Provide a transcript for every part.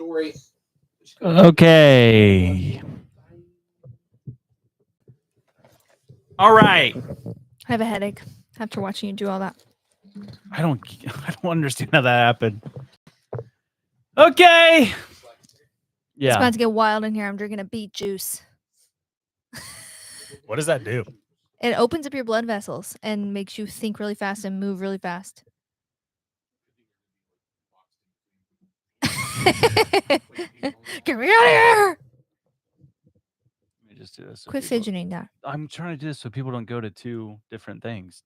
story. Okay. All right. I have a headache after watching you do all that. I don't understand how that happened. Okay. It's about Yeah. to get wild in here. I'm drinking a beet juice. What does that do? It opens up your blood vessels and makes you think really fast and move really fast. Get me out of here! Let me just do this. so Quit people- fidgeting now. I'm trying to do this so people don't go to two different things,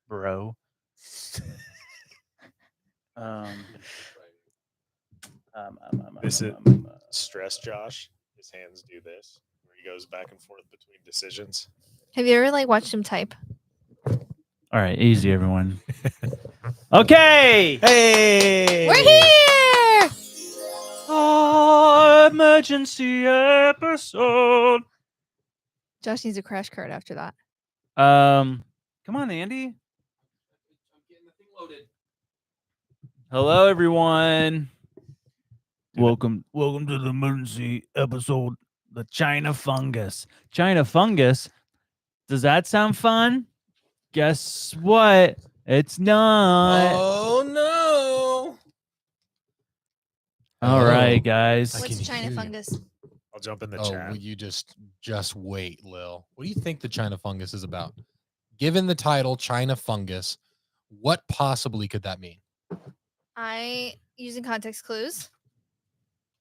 bro. This is stress Josh. His hands do this, where he goes back and forth between decisions. Have you ever watched him type? All right, easy, everyone. Okay. Hey! We're here! Emergency episode. Josh needs a crash cart after that. Come on, Andy. Hello, everyone. Welcome to the emergency episode. The China fungus. China fungus. Does that sound fun? Guess what? It's not. Oh no! All right, guys. I What's can China hear you. fungus? I'll jump in the Oh, chat. will you just wait, Lil? What do you think the China fungus is about? Given the title China fungus, what possibly could that mean? Using context clues,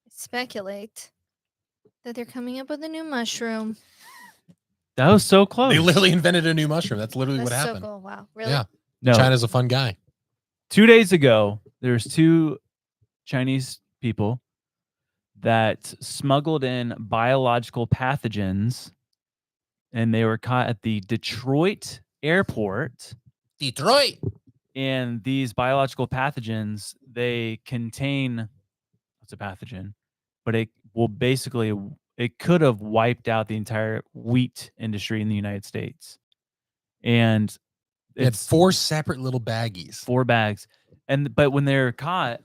speculate that they're coming up with a new mushroom. That was so close. They literally invented a new mushroom. That's literally That's what so happened. cool. Wow. Really? Yeah. No. China's a fun guy. 2 days ago, there's two Chinese people that smuggled in biological pathogens, and they were caught at the Detroit airport. Detroit. And these biological pathogens, they contain what's a pathogen, but it will basically, it could have wiped out the entire wheat industry in the United States. And They had it's 4 separate little baggies. 4 bags. But when they're caught,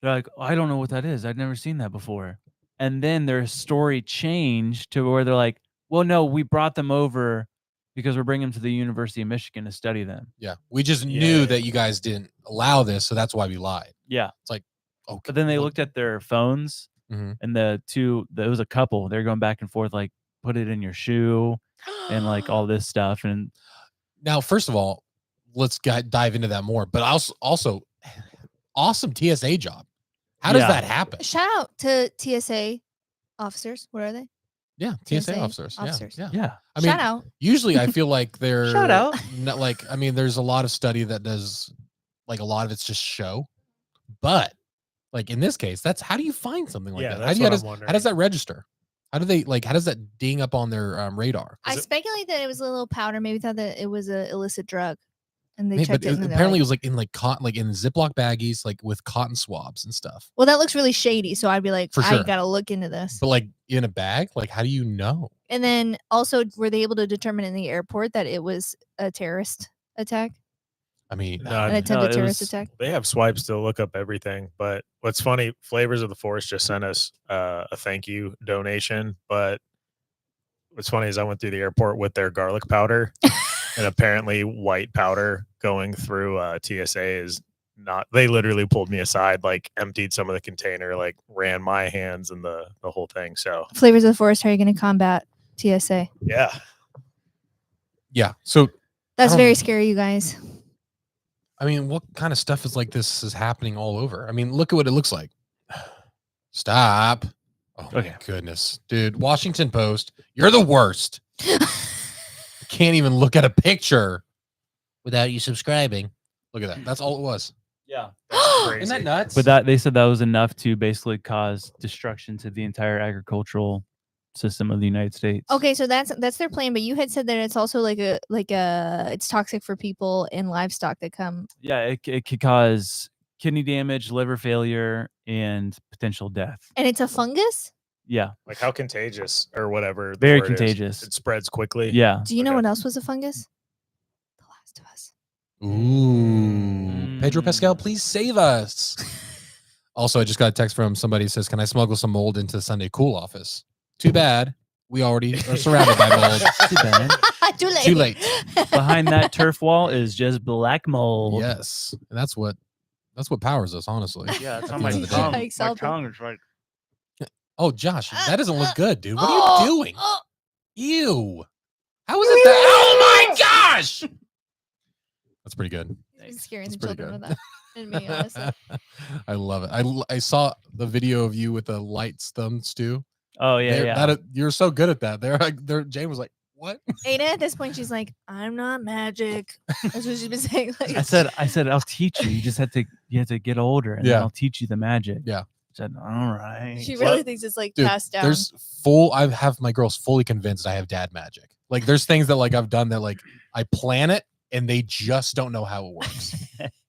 they're like, oh, I don't know what that is. I've never seen that before. And then their story changed to where they're like, well, no, we brought them over because we're bringing them to the University of Michigan to study them. Yeah. We just knew that you guys didn't allow this, so that's why we lied. Yeah. It's like, okay. But then they looked at their phones, Mhm. and there was a couple. They're going back and forth, like, put it in your shoe and like all this stuff. And Now, first of all, let's dive into that more. But also awesome TSA job. How does Yeah. that happen? Shout out to TSA officers. What are they? Yeah, TSA TSA officers. officers. Yeah. yeah. I mean, Shout out. usually I feel like they're Shout out. not like, I mean, there's a lot of study that does like a lot of it's just show, but like in this case, that's how do you find something like Yeah, that? that's How what I'm how does that register? How does that ding up on their radar? I Is it- speculate that it was a little powder. Maybe thought that it was an illicit drug, and they Maybe, checked but it. And they're apparently it like, was like in like cotton, like in Ziploc baggies, like with cotton swabs and stuff. well, that looks really shady. So I'd be like, For I sure. gotta look into this. But like in a bag, like how do you know? And then also, were they able to determine in the airport that it was a terrorist attack, I mean, No, an no, attempted it terrorist was- attack? They have swipes to look up everything. But what's funny, Flavors of the Forest just sent us a thank you donation. But what's funny is I went through the airport with their garlic powder, and apparently white powder going through TSA is not. They literally pulled me aside, like emptied some of the container, like ran my hands and the whole thing. So Flavors of the Forest. How are you going to combat TSA? yeah, yeah. So That's don't very know. scary, you guys. I mean, what kind of stuff is like this is happening all over? I mean, look at what it looks like. Stop. Oh Okay. my goodness. Dude, Washington Post, you're the worst. Can't even look at a picture without you subscribing. Look at that. That's all it was. Yeah. crazy. Isn't that nuts? But they said that was enough to basically cause destruction to the entire agricultural system of the United States. Okay, so that's their plan. But you had said that it's also like a it's toxic for people and livestock that come. Yeah, it could cause kidney damage, liver failure, and potential death. And it's a fungus. Yeah. Like how contagious or whatever. the Very word is. contagious. It spreads quickly. Yeah. Do you know Okay. what else was a fungus? The Last of Us. Ooh. Pedro Pascal, please save us. Also, I just got a text from somebody who says, "Can I smuggle some mold into the Sunday Cool office?" Too bad. We already are surrounded by mold. Too bad. Too late. Too late. Behind that turf wall is just black mold. Yes, and that's what powers us, honestly. Yeah, it's At on the my end of the tongue. day. My Exalted. tongue is like. Oh, Josh, that doesn't look good, dude. What are you doing? Oh, Ew. How is it that? Oh my gosh! That's pretty good. he's been scaring That's the pretty children good. with that. And me, honestly. I love it. I saw the video of you with the lights thumbs too. Oh yeah. You're so good at that. Jane was like, "What?" Ada at this point, she's like, "I'm not magic." That's what she's been saying. Like, I said, I'll teach you. You just have to get older, and Yeah. then I'll teach you the magic. Yeah. I said, all right. she really thinks it's like Dude, passed down. I have my girls fully convinced I have dad magic. Like there's things that like I've done that like I plan it and they just don't know how it works.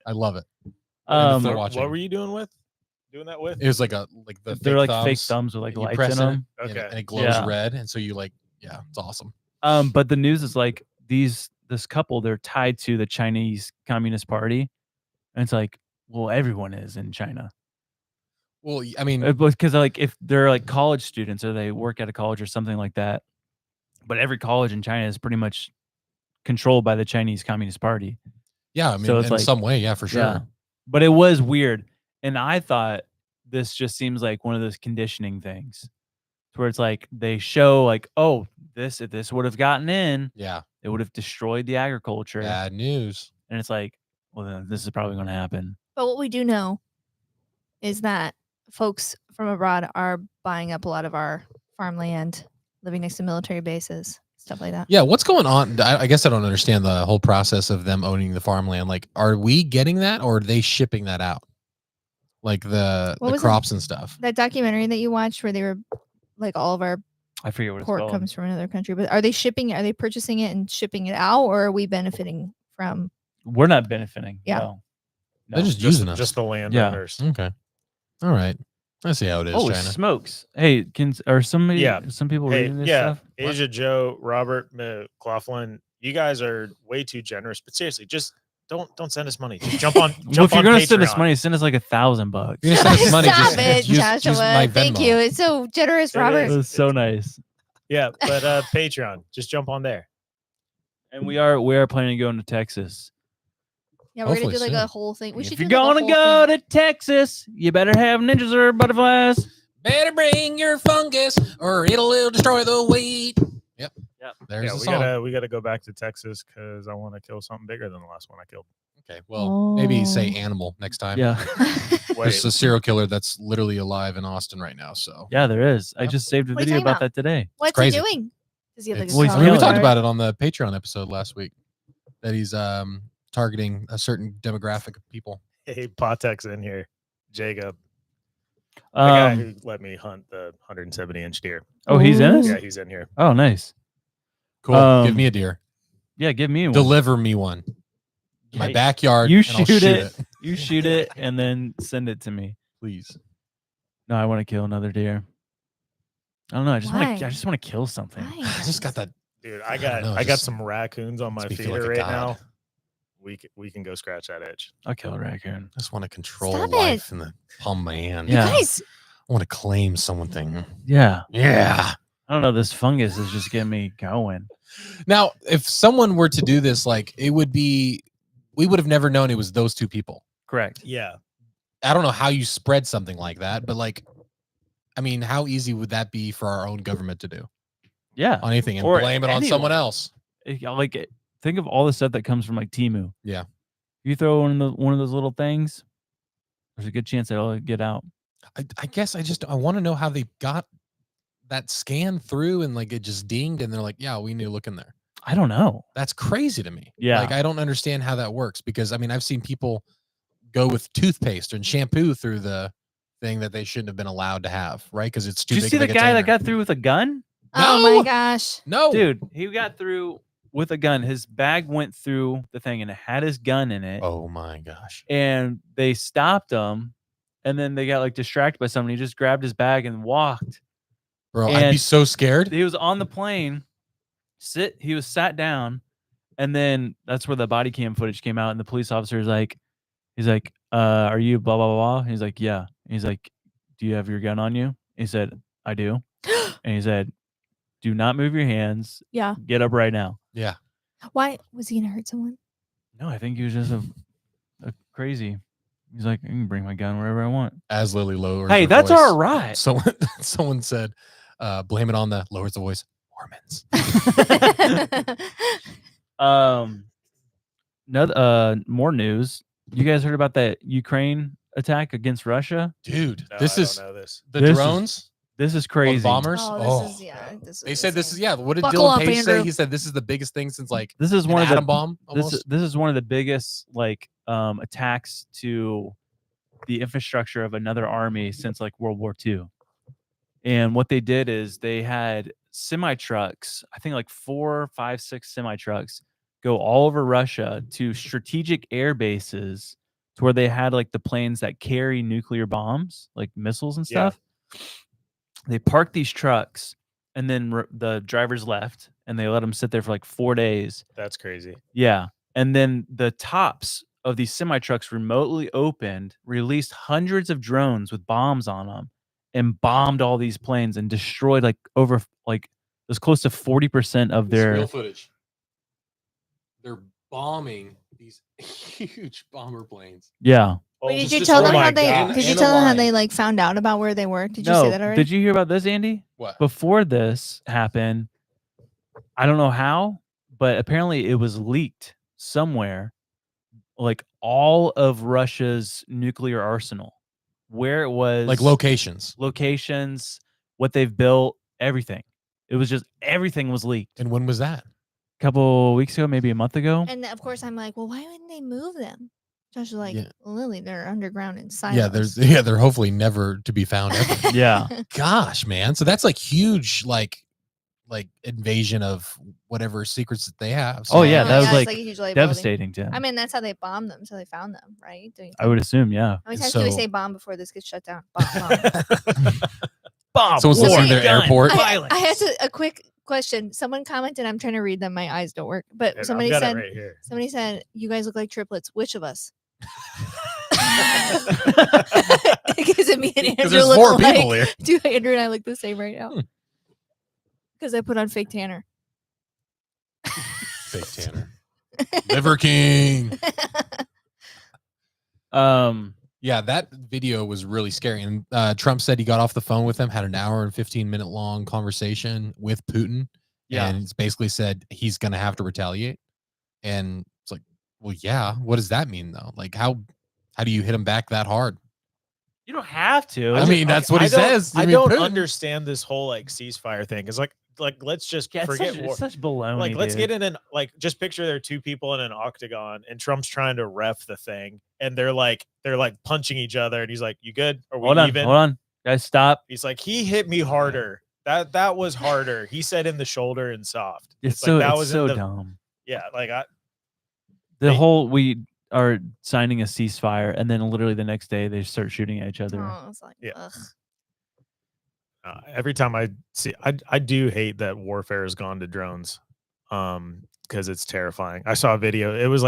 I love it. And if they're watching. What were you doing that with? It was like the They're fake like fake thumbs, thumbs with like and you lights press in them. Okay. and it glows Yeah. red, and so you like, yeah, it's awesome. But the news is like this couple, they're tied to the Chinese Communist Party, and it's like, well, everyone is in China. Well, I mean, Because like if they're like college students or they work at a college or something like that, but every college in China is pretty much controlled by the Chinese Communist Party. yeah, I mean, so it's in like- some way, yeah, for sure. Yeah. But it was weird, and I thought this just seems like one of those conditioning things, where it's like they show like, oh, if this would have gotten in, Yeah, it would have destroyed the agriculture, bad news. and it's like, well, then this is probably going to happen. But what we do know is that folks from abroad are buying up a lot of our farmland, living next to military bases, stuff like that. Yeah, what's going on? I guess I don't understand the whole process of them owning the farmland. Like, are we getting that, or are they shipping that out? Like the What was it? crops and stuff. That documentary that you watched where they were like all of our I forget what it's pork called. comes from another country, but are they purchasing it and shipping it out, or are we benefiting from? We're not benefiting. Yeah. No. They're just using us. Just the landowners. Okay. All right. I see how it is, Holy China. smokes! Hey, some people Hey, reading this yeah, stuff? Asia Joe, Robert McLaughlin, you guys are way too generous. But seriously, just don't send us money. Just jump on. Well, if you're going gonna send us money, send us like $1,000. You're gonna send us money. Stop just it, use Joshua. my Thank Venmo. you. It's so generous, It Robert. It was so nice. Yeah, but Patreon, just jump on there. And we are planning to go into Texas. Yeah, we're gonna Hopefully do like soon. a whole thing. We should If you're do like a gonna whole go to Texas, you better have ninjas or butterflies. Better bring your fungus, or it'll destroy the wheat. Yep. There's Yeah, the we song. we gotta go back to Texas because I want to kill something bigger than the last one I killed. Okay. Well, maybe say Oh. animal next time. Yeah, thing. Wait, There's a serial killer that's literally alive in Austin right now. So yeah, there is. I Yep. just saved a What are you video talking about about? that today. What's he crazy. doing? Does he have like a It's- Well, he's I mean, we killing. talked about it on the Patreon episode last week that he's targeting a certain demographic of people. hey, Potex in here, Jacob, the guy Um, who let me hunt the 170-inch deer. oh, he's in Ooh. Yeah, it. he's in here. Oh, nice. Cool. Give Um, me a deer. Yeah, give me one. Deliver me one. In my Hey, backyard. you and I'll shoot shoot it. You shoot it and then send it to me. please. No, I want to kill another deer. I don't know. I just want Why? to kill something. Nice. I just got that. Dude, I I don't got know, I got just some raccoons on my makes me feel feeder like a right god. now. We can go scratch that itch. I'll kill a raccoon. I just want to control Stop life in the palm of my hand. Yeah. Guys, I want to claim something. Yeah. Yeah. I don't know. This fungus is just getting me going. Now, if someone were to do this, like it would be, we would have never known it was those two people. Correct. Yeah. I don't know how you spread something like that, but like, I mean, how easy would that be for our own government to do Yeah. on anything and Or blame it on anyone. someone else? Think of all the stuff that comes from like Temu. Yeah. You throw one of those little things, there's a good chance it'll get out. I guess I want to know how they got that scan through and like it just dinged and they're like, yeah, we need to look in there. I don't know. That's crazy to me. Yeah. Like I don't understand how that works because I mean I've seen people go with toothpaste and shampoo through the thing that they shouldn't have been allowed to have, right? Because it's too Did you big see of a the guy that container. got through with a gun? oh No! my gosh. No, Dude, he got through with a gun. His bag went through the thing and it had his gun in it. Oh my gosh. And they stopped him. And then they got like distracted by somebody. He just grabbed his bag and walked. Bro, I'd be And so scared. He was on the plane. He was sat down. And then that's where the body cam footage came out. And the police officer is like, he's like, are you blah blah blah? He's like, yeah. He's like, do you have your gun on you? He said, I do. And he said, do not move your hands. Yeah. Get up right now. Yeah. Why was he gonna hurt someone? No, I think he was just a crazy. He's like, I can bring my gun wherever I want. As Lily lowers Hey, her that's voice, all right. someone said, blame it on the lowers the voice Mormons. More news. You guys heard about that Ukraine attack against Russia? Dude, No, this I is don't know this. the This is drones. This is Or crazy. the bombers. Oh, this is yeah. This They is said this is insane. What did Buckle Dylan up, Page say? Andrew. He said this is the biggest thing since like This is an one of atom the bomb. this Almost. this is one of the biggest like attacks to the infrastructure of another army since like World War II. And what they did is they had semi trucks, I think like 4, 5, 6 semi trucks go all over Russia to strategic air bases to where they had like the planes that carry nuclear bombs, like missiles and Yeah. stuff. They parked these trucks and then the drivers left and they let them sit there for like 4 days. That's crazy. Yeah. And then the tops of these semi trucks remotely opened, released hundreds of drones with bombs on them, and bombed all these planes and destroyed like over like it was close to 40% of This is their. real footage. They're bombing these huge bomber planes. Yeah. Wait, did Oh, you just- tell oh them my how they? God. Did you And a tell them how line. they like found out about where they were? Did you no, say that already? did you hear about this, Andy? What? Before this happened, I don't know how, but apparently it was leaked somewhere, like all of Russia's nuclear arsenal, where it was, Like locations. locations, what they've built, everything. It was just everything was leaked. And when was that? A couple weeks ago, maybe a month ago. And of course, I'm like, well, why wouldn't they move them? Josh is like, Yeah. Lily, they're underground in silos. Yeah, they're hopefully never to be found ever. Yeah. Gosh, man. So that's like huge, like invasion of whatever secrets that they have. So Oh, yeah, that was it's like a huge liability. Devastating to him. I mean, that's how they bombed them, so they found them, right? Don't you I would assume, yeah. How many times do we so- say bomb before this gets shut down? Bomb, bomb. Bomb. Someone's war, listening to their gun, airport. I had a quick question. Someone commented. I'm trying to read them. My eyes don't work. But Dude, somebody I've got said, it right here. somebody said, you guys look like triplets. Which of us? Because me and Because Andrew there's look 4 alike. people here. Do Andrew and I look the same right now? Because I put on fake tanner. Fake Tanner. Liver King. Yeah, that video was really scary. And Trump said he got off the phone with him, had an hour and 15-minute long conversation with Putin. Yeah. And it's basically said he's going to have to retaliate. And it's like, well, yeah. What does that mean, though? Like, how do you hit him back that hard? You don't have to. I mean, that's what he says. I mean, don't Putin- understand this whole like ceasefire thing. It's like let's just Yeah, it's forget such, war. it's such baloney. Like let's dude. get in an like just picture there are 2 people in an octagon and Trump's trying to ref the thing and they're like punching each other and he's like, you good? Are we Hold on, even? hold on. Guys, stop. He's like, he hit me harder. That was harder. He said in the shoulder and soft. It's like so that it's was so in the dumb. yeah, like The Hey. whole we are signing a ceasefire, and then literally the next day they start shooting at each other. Oh, it's like, Yeah. ugh. every time I see I do hate that warfare has gone to drones. Because it's terrifying. I saw a video. It was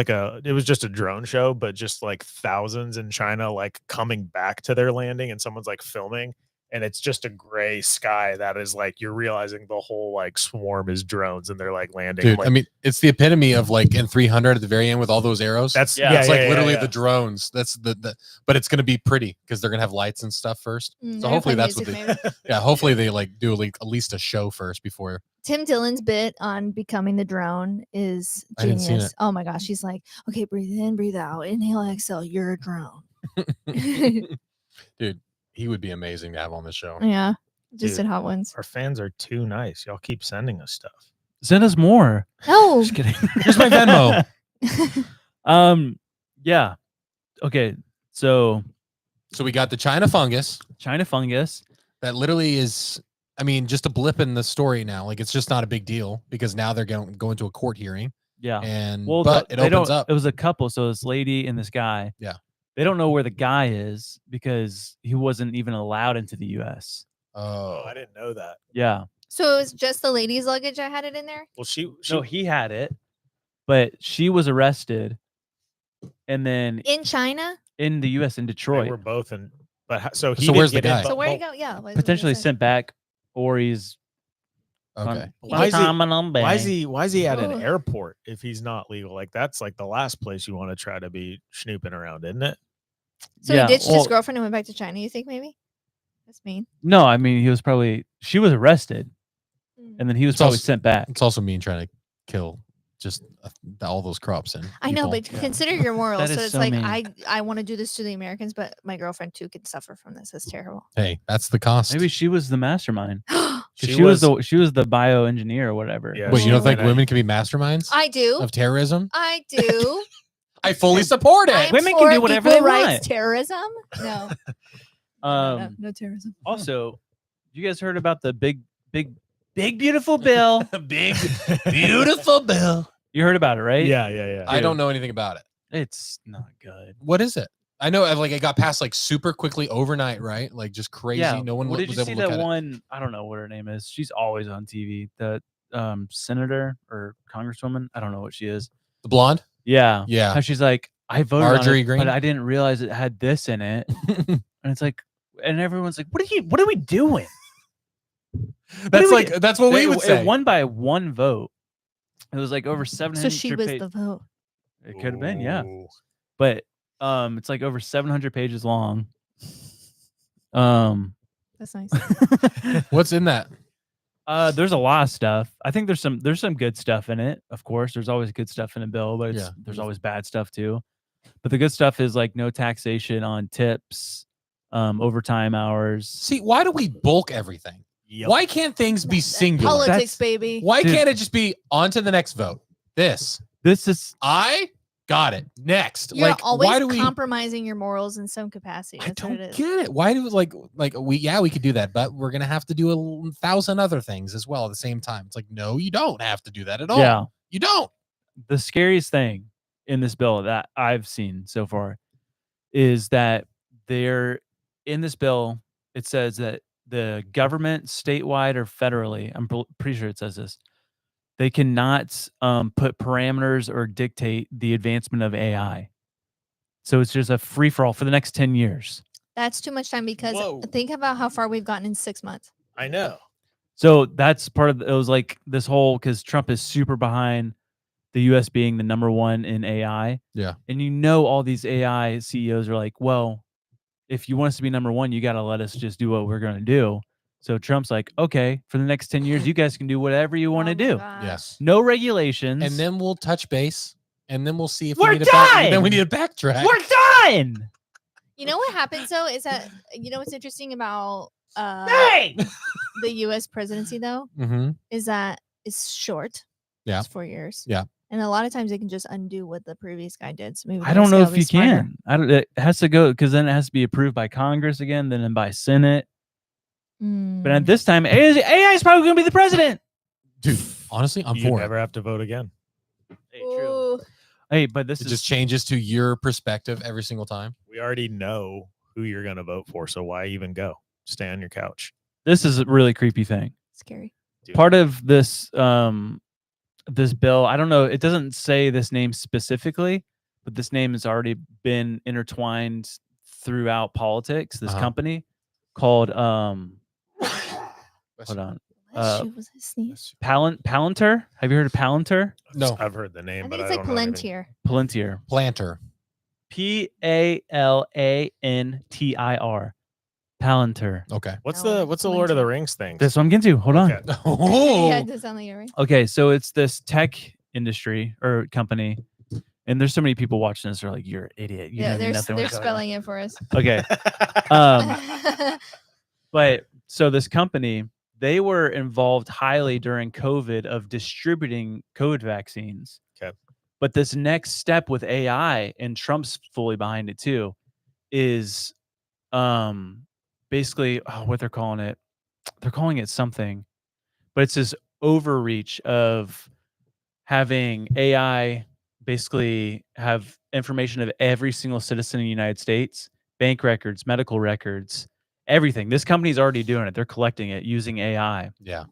just a drone show, but just like thousands in China like coming back to their landing and someone's like filming and it's just a gray sky that is like you're realizing the whole like swarm is drones and they're like landing. Dude, like, I mean, it's the epitome of like in 300 at the very end with all those arrows. that's yeah, yeah, it's yeah, like yeah, literally yeah. the drones. That's the but it's going to be pretty because they're going to have lights and stuff first. Mm, So they're hopefully playing that's what music, maybe. Yeah, hopefully they like do like at least a show first before. Tim Dillon's bit on becoming the drone is I didn't see genius. it. Oh my gosh, he's like, okay, breathe in, breathe out, inhale, exhale. You're a drone. Dude, he would be amazing to have on the show. Yeah, just Dude. in hot ones. Our fans are too nice. Y'all keep sending us stuff. Send us more. No, Just kidding. Here's my Venmo. Yeah. Okay. So So we got the China fungus China fungus. that literally is, I mean, just a blip in the story now. Like it's just not a big deal because now they're going to go into a court hearing Yeah. and Well, but the- it they opens don't- up. It was a couple. So this lady and this guy. Yeah. They don't know where the guy is because he wasn't even allowed into the U.S. Oh, I didn't know that. Yeah. so it was just the ladies' luggage that had it in there. Well, she No, he had it, but she was arrested, and then In China? in the U.S. in They Detroit, were both in, but so he So where's didn't the get in, guy? So but- where you well, go? Yeah. what- what potentially is it? sent back, or he's Okay. Why is he- Why is he? he at an Ugh. airport if he's not legal? Like that's like the last place you want to try to be snooping around, isn't it? So he ditched his girlfriend and went back to China. You think maybe? That's mean. No, I mean he was probably she was arrested, and then he was It's probably also- sent back. It's also mean trying to kill just all those crops and I know, people. but consider your morals. That So is it's so like mean. I want to do this to the Americans, but my girlfriend too could suffer from this. That's terrible. Hey, that's the cost. Maybe she was the mastermind. 'Cause She She was the bioengineer or whatever. Yeah, Wait, you don't think and I- women can be masterminds I do. of terrorism? I do. I fully support it. I'm Women can for do whatever equal they rights want. Terrorism? No. No terrorism. Also, you guys heard about the big beautiful bill? Big, beautiful bill. You heard about it, right? yeah. I don't know anything about it. It's not good. What is it? I know, like, it got passed like super quickly overnight, right? Like, just crazy. Yeah. No one Well, did was you able see to look that at one? I don't know what her name is. She's always on TV. The senator or congresswoman. I don't know what she is. it. The blonde? Yeah. Yeah. How she's like, I voted Marjorie on it, Greene? but I didn't realize it had this in it. And it's like, and everyone's like, what are we doing? That's we like, that's what we would say. It won by one vote. It was like over 700. So she was the vote. It could have been, yeah. Ooh. But it's like over 700 pages long. That's nice. What's in that? There's a lot of stuff. I think there's some good stuff in it. Of course, there's always good stuff in a bill, but Yeah. there's always bad stuff too. But the good stuff is like no taxation on tips, overtime hours. See, why do we bulk everything? Yep. Why can't things be singular? Politics, That's- baby. Why Dude. can't it just be on to the next vote? This. This is I got it. Next. You're like, always why do we? compromising your morals in some capacity. I That's what don't it is. get it. Why do we could do that, but we're gonna have to do 1,000 other things as well at the same time. It's like, no, you don't have to do that at all. yeah. You don't. The scariest thing in this bill that I've seen so far is that they're in this bill. It says that the government, statewide or federally, I'm pretty sure it says this, they cannot put parameters or dictate the advancement of AI. So it's just a free for all for the next 10 years. That's too much time because Whoa. think about how far we've gotten in 6 months. I know. So that's part of it was like this whole because Trump is super behind the US being the number one in AI. Yeah. And all these AI CEOs are like, well, if you want us to be number one, you got to let us just do what we're going to do. So Trump's like, okay, for the next 10 years, you guys can do whatever you want to do. Yes. No regulations. And then we'll touch base, and then we'll see if We're we need to back, done! then we need to backtrack. we're done. You know what happens though is that what's interesting about Hey! the U.S. presidency though Mm-hmm. is that it's short. Yeah. It's 4 years. Yeah. And a lot of times they can just undo what the previous guy did. So maybe I don't know if you can. It has to go because then it has to be approved by Congress again, then by Senate. But at this time, AI is probably going to be the president. Dude, honestly, I'm You for it. never have to vote again. Hey, true. Hey, but this It is just changes to your perspective every single time. We already know who you're going to vote for, so why even go? Stay on your couch. this is a really creepy thing. Scary. Dude. Part of this this bill, I don't know, it doesn't say this name specifically, but this name has already been intertwined throughout politics. This Uh-huh. company called hold on. Bless you. Was it a sneeze? Palantir. Have you heard of Palantir? No, I've heard the I name, think but it's I like don't know anything. Palantir. Palantir. planter. Palantir. Palantir. Okay. What's No, the Lord of the Palantir. Rings thing? That's what I'm getting to. Hold on. Okay. Oh, Yeah, it does sound like you're right. Okay, so it's this tech industry or company, and there's so many people watching this. They're like, "You're an idiot." You Yeah, know they're nothing they're what's going on." spelling it for us. Okay, but so this company, they were involved highly during COVID of distributing COVID vaccines. Okay. But this next step with AI, and Trump's fully behind it too, is basically what they're calling it. They're calling it something, but it's this overreach of having AI basically have information of every single citizen in the United States, bank records, medical records, everything. This company's already doing it. They're collecting it using AI. yeah.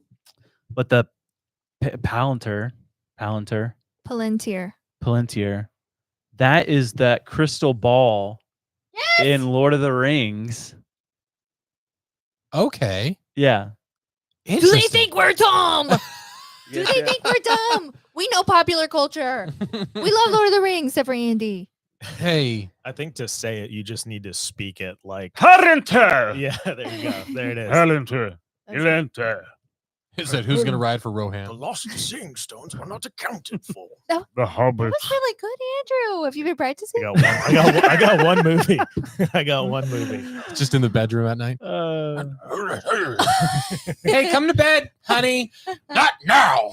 But the Palantir, Palantir. that is that crystal ball in Lord of the Rings. Okay. Yeah. Do they Interesting. think we're dumb? Do Yes, they yeah. think we're dumb? We know popular culture. We love Lord of the Rings, except for Andy. Hey, I think to say it, you just need to speak it like. Palantir. Yeah, there you go. There it is. Palantir. That's- Palantir. is that who's gonna ride for Rohan? The lost seeing stones are not accounted for. The That hobbits. was really good, Andrew. Have you been I practicing? got one. I got one movie. I got one movie. Just in the bedroom at night. Hey, Hey, come to bed, honey. Not now.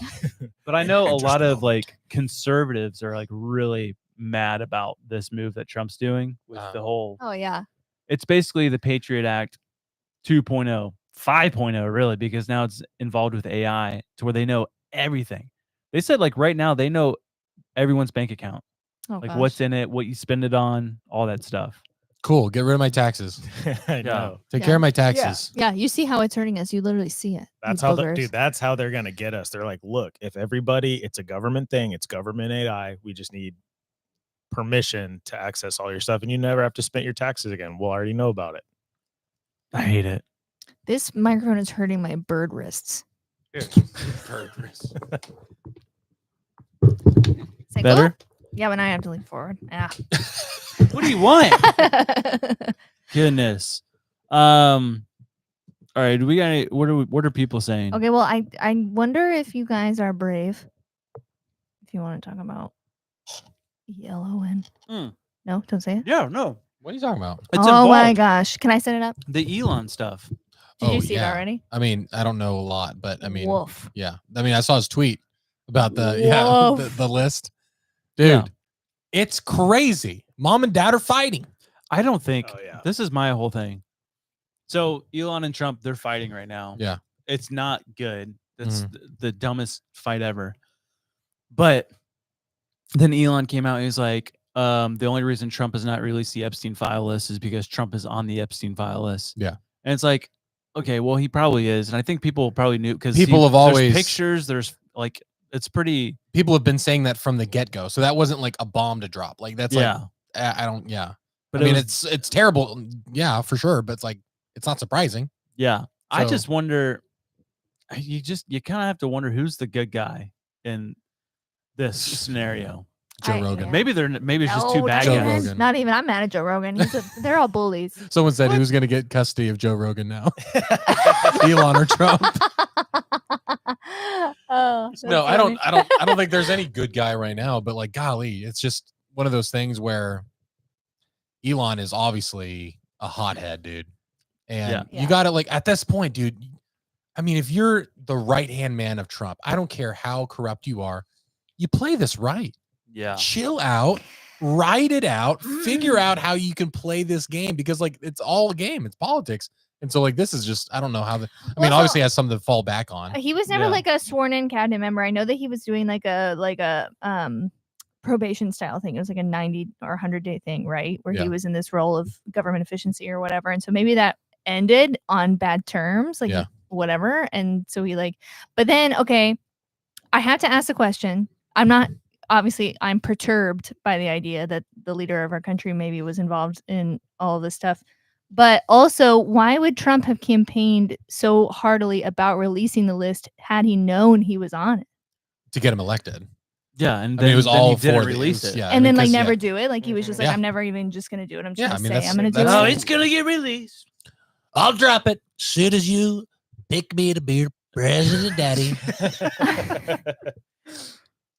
But I know a Just lot a of moment. like conservatives are like really mad about this move that Trump's doing with the whole. Oh yeah. It's basically the Patriot Act 2.0, 5.0, really, because now it's involved with AI to where they know everything. They said like right now they know everyone's bank account, Oh, like gosh. what's in it, what you spend it on, all that stuff. Cool. Get rid of my taxes. I know. Take Yeah. care of my taxes. Yeah, you see how it's hurting us. You literally see it. That's you how boogers. dude. That's how they're gonna get us. They're like, look, if everybody, it's a government thing. It's government AI. We just need permission to access all your stuff, and you never have to spend your taxes again. We'll already know about it. I hate it. This microphone is hurting my bird wrists. Say, go. Better? Yeah, but now I have to lean forward. Yeah. What do you want? Goodness. All right. Do we got any, what are people saying? Okay, well, I wonder if you guys are brave. If you want to talk about ELON. Hmm. No, don't say it. Yeah, no. What are you talking about? It's oh my involved. gosh. Can I set it up? The Elon stuff. Did Oh, you see yeah. it already? I mean, I don't know a lot, but I mean, Woof. yeah. I mean, I saw his tweet about the Woof. the list. Dude, Yeah. it's crazy. Mom and dad are fighting. I don't think Oh, yeah. this is my whole thing. So Elon and Trump, they're fighting right now. Yeah. It's not good. That's the dumbest fight ever. But then Elon came out and he was like, the only reason Trump has not released the Epstein file list is because Trump is on the Epstein file list. Yeah. And it's like, okay, well, he probably is. And I think people probably knew because People have always- there's pictures, there's like, it's pretty. People have been saying that from the get-go. So that wasn't like a bomb to drop. Like that's Yeah. like I don't But I mean, it was- it's terrible. Yeah, for sure, but it's like it's not surprising. Yeah. I So- just wonder, you kind of have to wonder who's the good guy in this scenario. Joe Rogan. yeah. Maybe it's just two No, bad Joe not guys. even. Rogan. Not even. I'm mad at Joe Rogan. They're all bullies. Someone said who's going to get custody of Joe Rogan now? Elon or Trump? Oh, that's No, I funny. don't think there's any good guy right now, but like golly, it's just one of those things where Elon is obviously a hothead, dude. And Yeah. Yeah. you got to like at this point, dude. I mean, if you're the right-hand man of Trump, I don't care how corrupt you are, you play this right. Yeah. Chill out, write it out, figure out how you can play this game because like it's all a game, it's politics. And so like this is just I don't know how the I mean Well, obviously has something to fall back on. He was never Yeah. like a sworn-in cabinet member. I know that he was doing like a probation style thing. It was like a 90 or 100-day thing, right? Where Yeah. he was in this role of government efficiency or whatever. And so maybe that ended on bad terms, like Yeah. whatever. And so he like, but then okay, I have to ask the question. I'm perturbed by the idea that the leader of our country maybe was involved in all of this stuff. But also, why would Trump have campaigned so heartily about releasing the list had he known he was on it? To get him elected. Yeah. And I mean, it was then all he didn't for release it. Yeah, I And mean, then like 'cause, never yeah. do it. Like he was just like, Yeah. I'm never even just gonna do it. I'm just Yeah, gonna I mean, say that's- I'm gonna do that's- Oh, it. it's gonna get released. I'll drop it soon as you pick me to be president, daddy.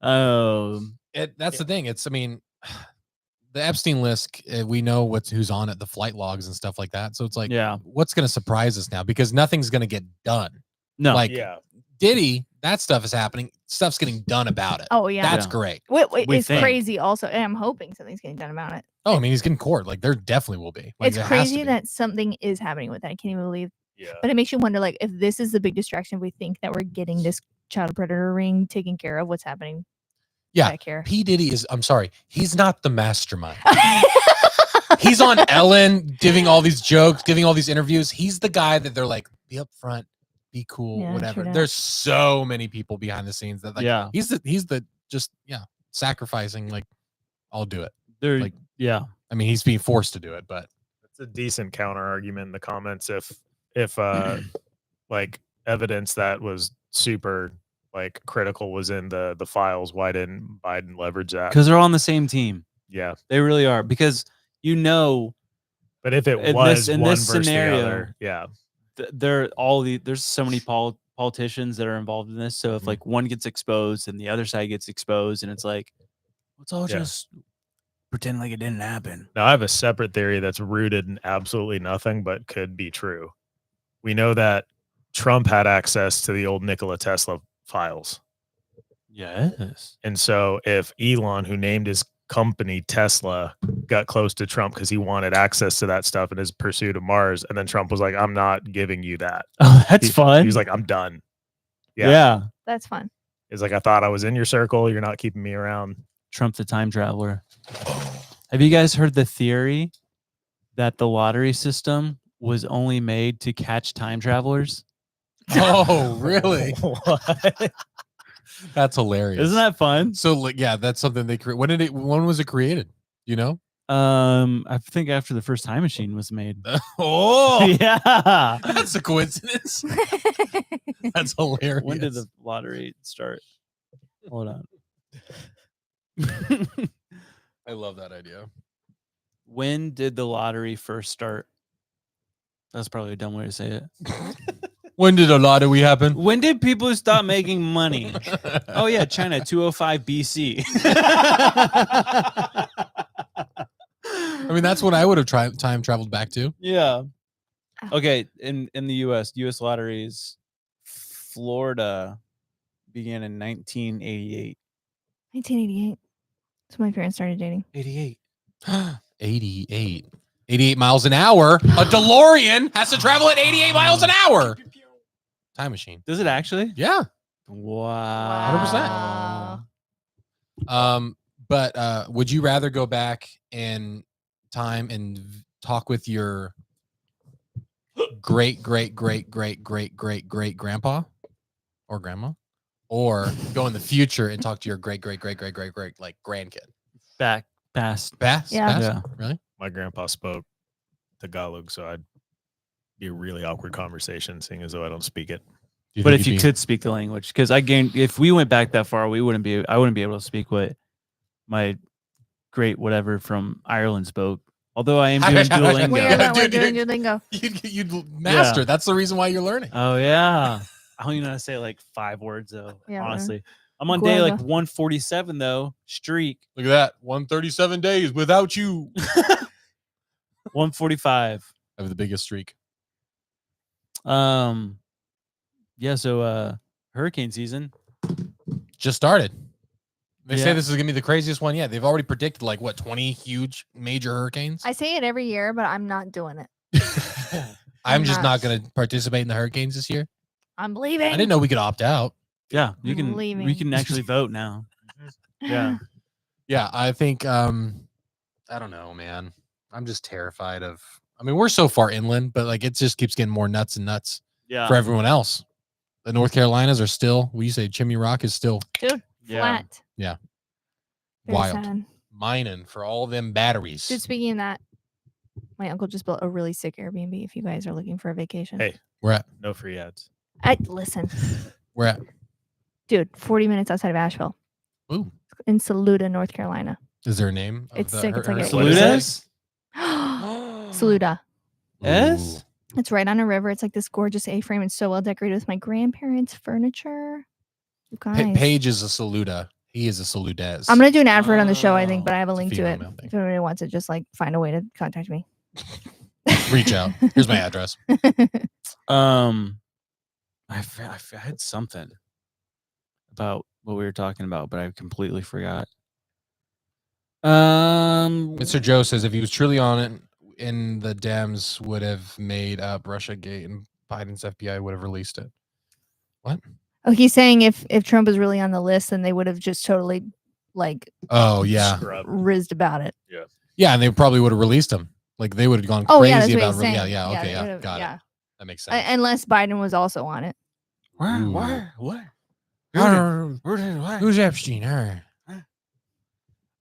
That's the thing. It's I mean, the Epstein list. We know who's on it, the flight logs and stuff like that. So it's like, Yeah. what's going to surprise us now? Because nothing's going to get done. No. Like Yeah. Diddy, that stuff is happening. Stuff's getting done about it. Oh yeah. That's Yeah. great. Wait, we it's think. crazy also. And I'm hoping something's getting done about it. Oh, I mean, he's getting court. Like there definitely will be. Like, It's there has to crazy be. that something is happening with that. I can't even believe. Yeah. But it makes you wonder, like, if this is the big distraction, we think that we're getting this child predator ring taken care of. What's happening Yeah. back here? P. Diddy is. I'm sorry. He's not the mastermind. He's on Ellen giving all these jokes, giving all these interviews. He's the guy that they're like, be upfront, be cool, Yeah, whatever. true that. There's so many people behind the scenes that like Yeah. he's the just sacrificing like I'll do it. They're like- yeah. I mean, he's being forced to do it, but It's a decent counter argument in the comments if like evidence that was super like critical was in the files. Why didn't Biden leverage that? Because they're all on the same team. Yeah, They really are. Because but if it in was this one versus scenario, the other, yeah, there's so many politicians that are involved in this. So if Mhm. like one gets exposed and the other side gets exposed, and it's like, let's all Yeah. just pretend like it didn't happen. Now I have a separate theory that's rooted in absolutely nothing, but could be true. We know that Trump had access to the old Nikola Tesla files. Yes. And so if Elon, who named his company Tesla, got close to Trump because he wanted access to that stuff in his pursuit of Mars, and then Trump was like, I'm not giving you that. Oh, that's fun. He was like, I'm done. Yeah. That's fun. He's like, I thought I was in your circle. You're not keeping me around. Trump the time traveler. Have you guys heard the theory that the lottery system was only made to catch time travelers? Oh, really? What? That's hilarious. Isn't that fun? So? Like, yeah, that's something they create. When was it created? You know? I think after the first time machine was made. Oh, Yeah. that's a coincidence. That's hilarious. When did the lottery start? Hold on. I love that idea. When did the lottery first start? That's probably a dumb way to say it. When did a lottery happen? When did people stop making money? Oh yeah, China, 205 BC. I mean, that's what I would have time traveled back to. Yeah. Okay, in the US lotteries, Florida began in 1988. 1988. That's when my parents started dating. 88. 88 miles an hour. A DeLorean has to travel at 88 miles an hour. Time machine. Does it actually? Yeah. Wow. 100%. But would you rather go back in time and talk with your great grandpa or grandma, or go in the future and talk to your great like grandkid? Past. Yeah. Yeah. Really? My grandpa spoke Tagalog, so I'd be a really awkward conversation, seeing as though I don't speak it. But if you could speak the language, because if we went back that far, I wouldn't be able to speak what my great whatever from Ireland spoke. Although I am doing Duolingo. We're doing Duolingo. You'd master. Yeah. That's the reason why you're learning. Oh yeah. I don't even know how to say like 5 words though. Yeah, honestly. I'm on day like Guava. 147 though. Streak. Look at that. 137 days without you. 145. I have the biggest streak. Yeah, so hurricane season. Just started. They say Yeah. this is gonna be the craziest one yet. They've already predicted like what 20 huge major hurricanes. I say it every year, but I'm not doing it. I'm just not. not gonna participate in the hurricanes this year. I'm leaving. I didn't know we could opt out. Yeah, we leaving. can actually vote now. Yeah. Yeah, I think I don't know, man. I'm just terrified of. I mean, we're so far inland, but like it just keeps getting more nuts and nuts Yeah. for everyone else. The North Carolinas are still. You say Chimney Rock is still Dude, Yeah. flat. Yeah. Very Wild. sad. mining for all them batteries. Dude, speaking of that, my uncle just built a really sick Airbnb if you guys are looking for a vacation. Hey. We're at. No free ads. Listen, We're at. dude, 40 minutes outside of Asheville. Ooh. In Saluda, North Carolina. Is there a name? of It's the sick. It's like a- What is this? Saluda. S? It's right on a river. It's like this gorgeous A-frame. It's so well decorated with my grandparents' furniture. You guys. Paige is a Saluda. He is a Saludez. I'm gonna do an ad for it on the show, I think, but I have a It's a link to it. female thing. If anybody wants it, just like find a way to contact me. Reach out. Here's my address. I had something about what we were talking about, but I completely forgot. Mr. Joe says if he was truly on it, and the Dems would have made up Russia Gate, and Biden's FBI would have released it. What? Oh, he's saying if Trump was really on the list, then they would have just totally like Oh yeah, Scrub. rizzed about it. yeah, and they probably would have released him. Like they would have gone Oh crazy yeah, that's what about. he's saying. Yeah, okay, they yeah, would've- got yeah. it. That makes sense. Unless Biden was also on it. Ooh. What? Who's Epstein?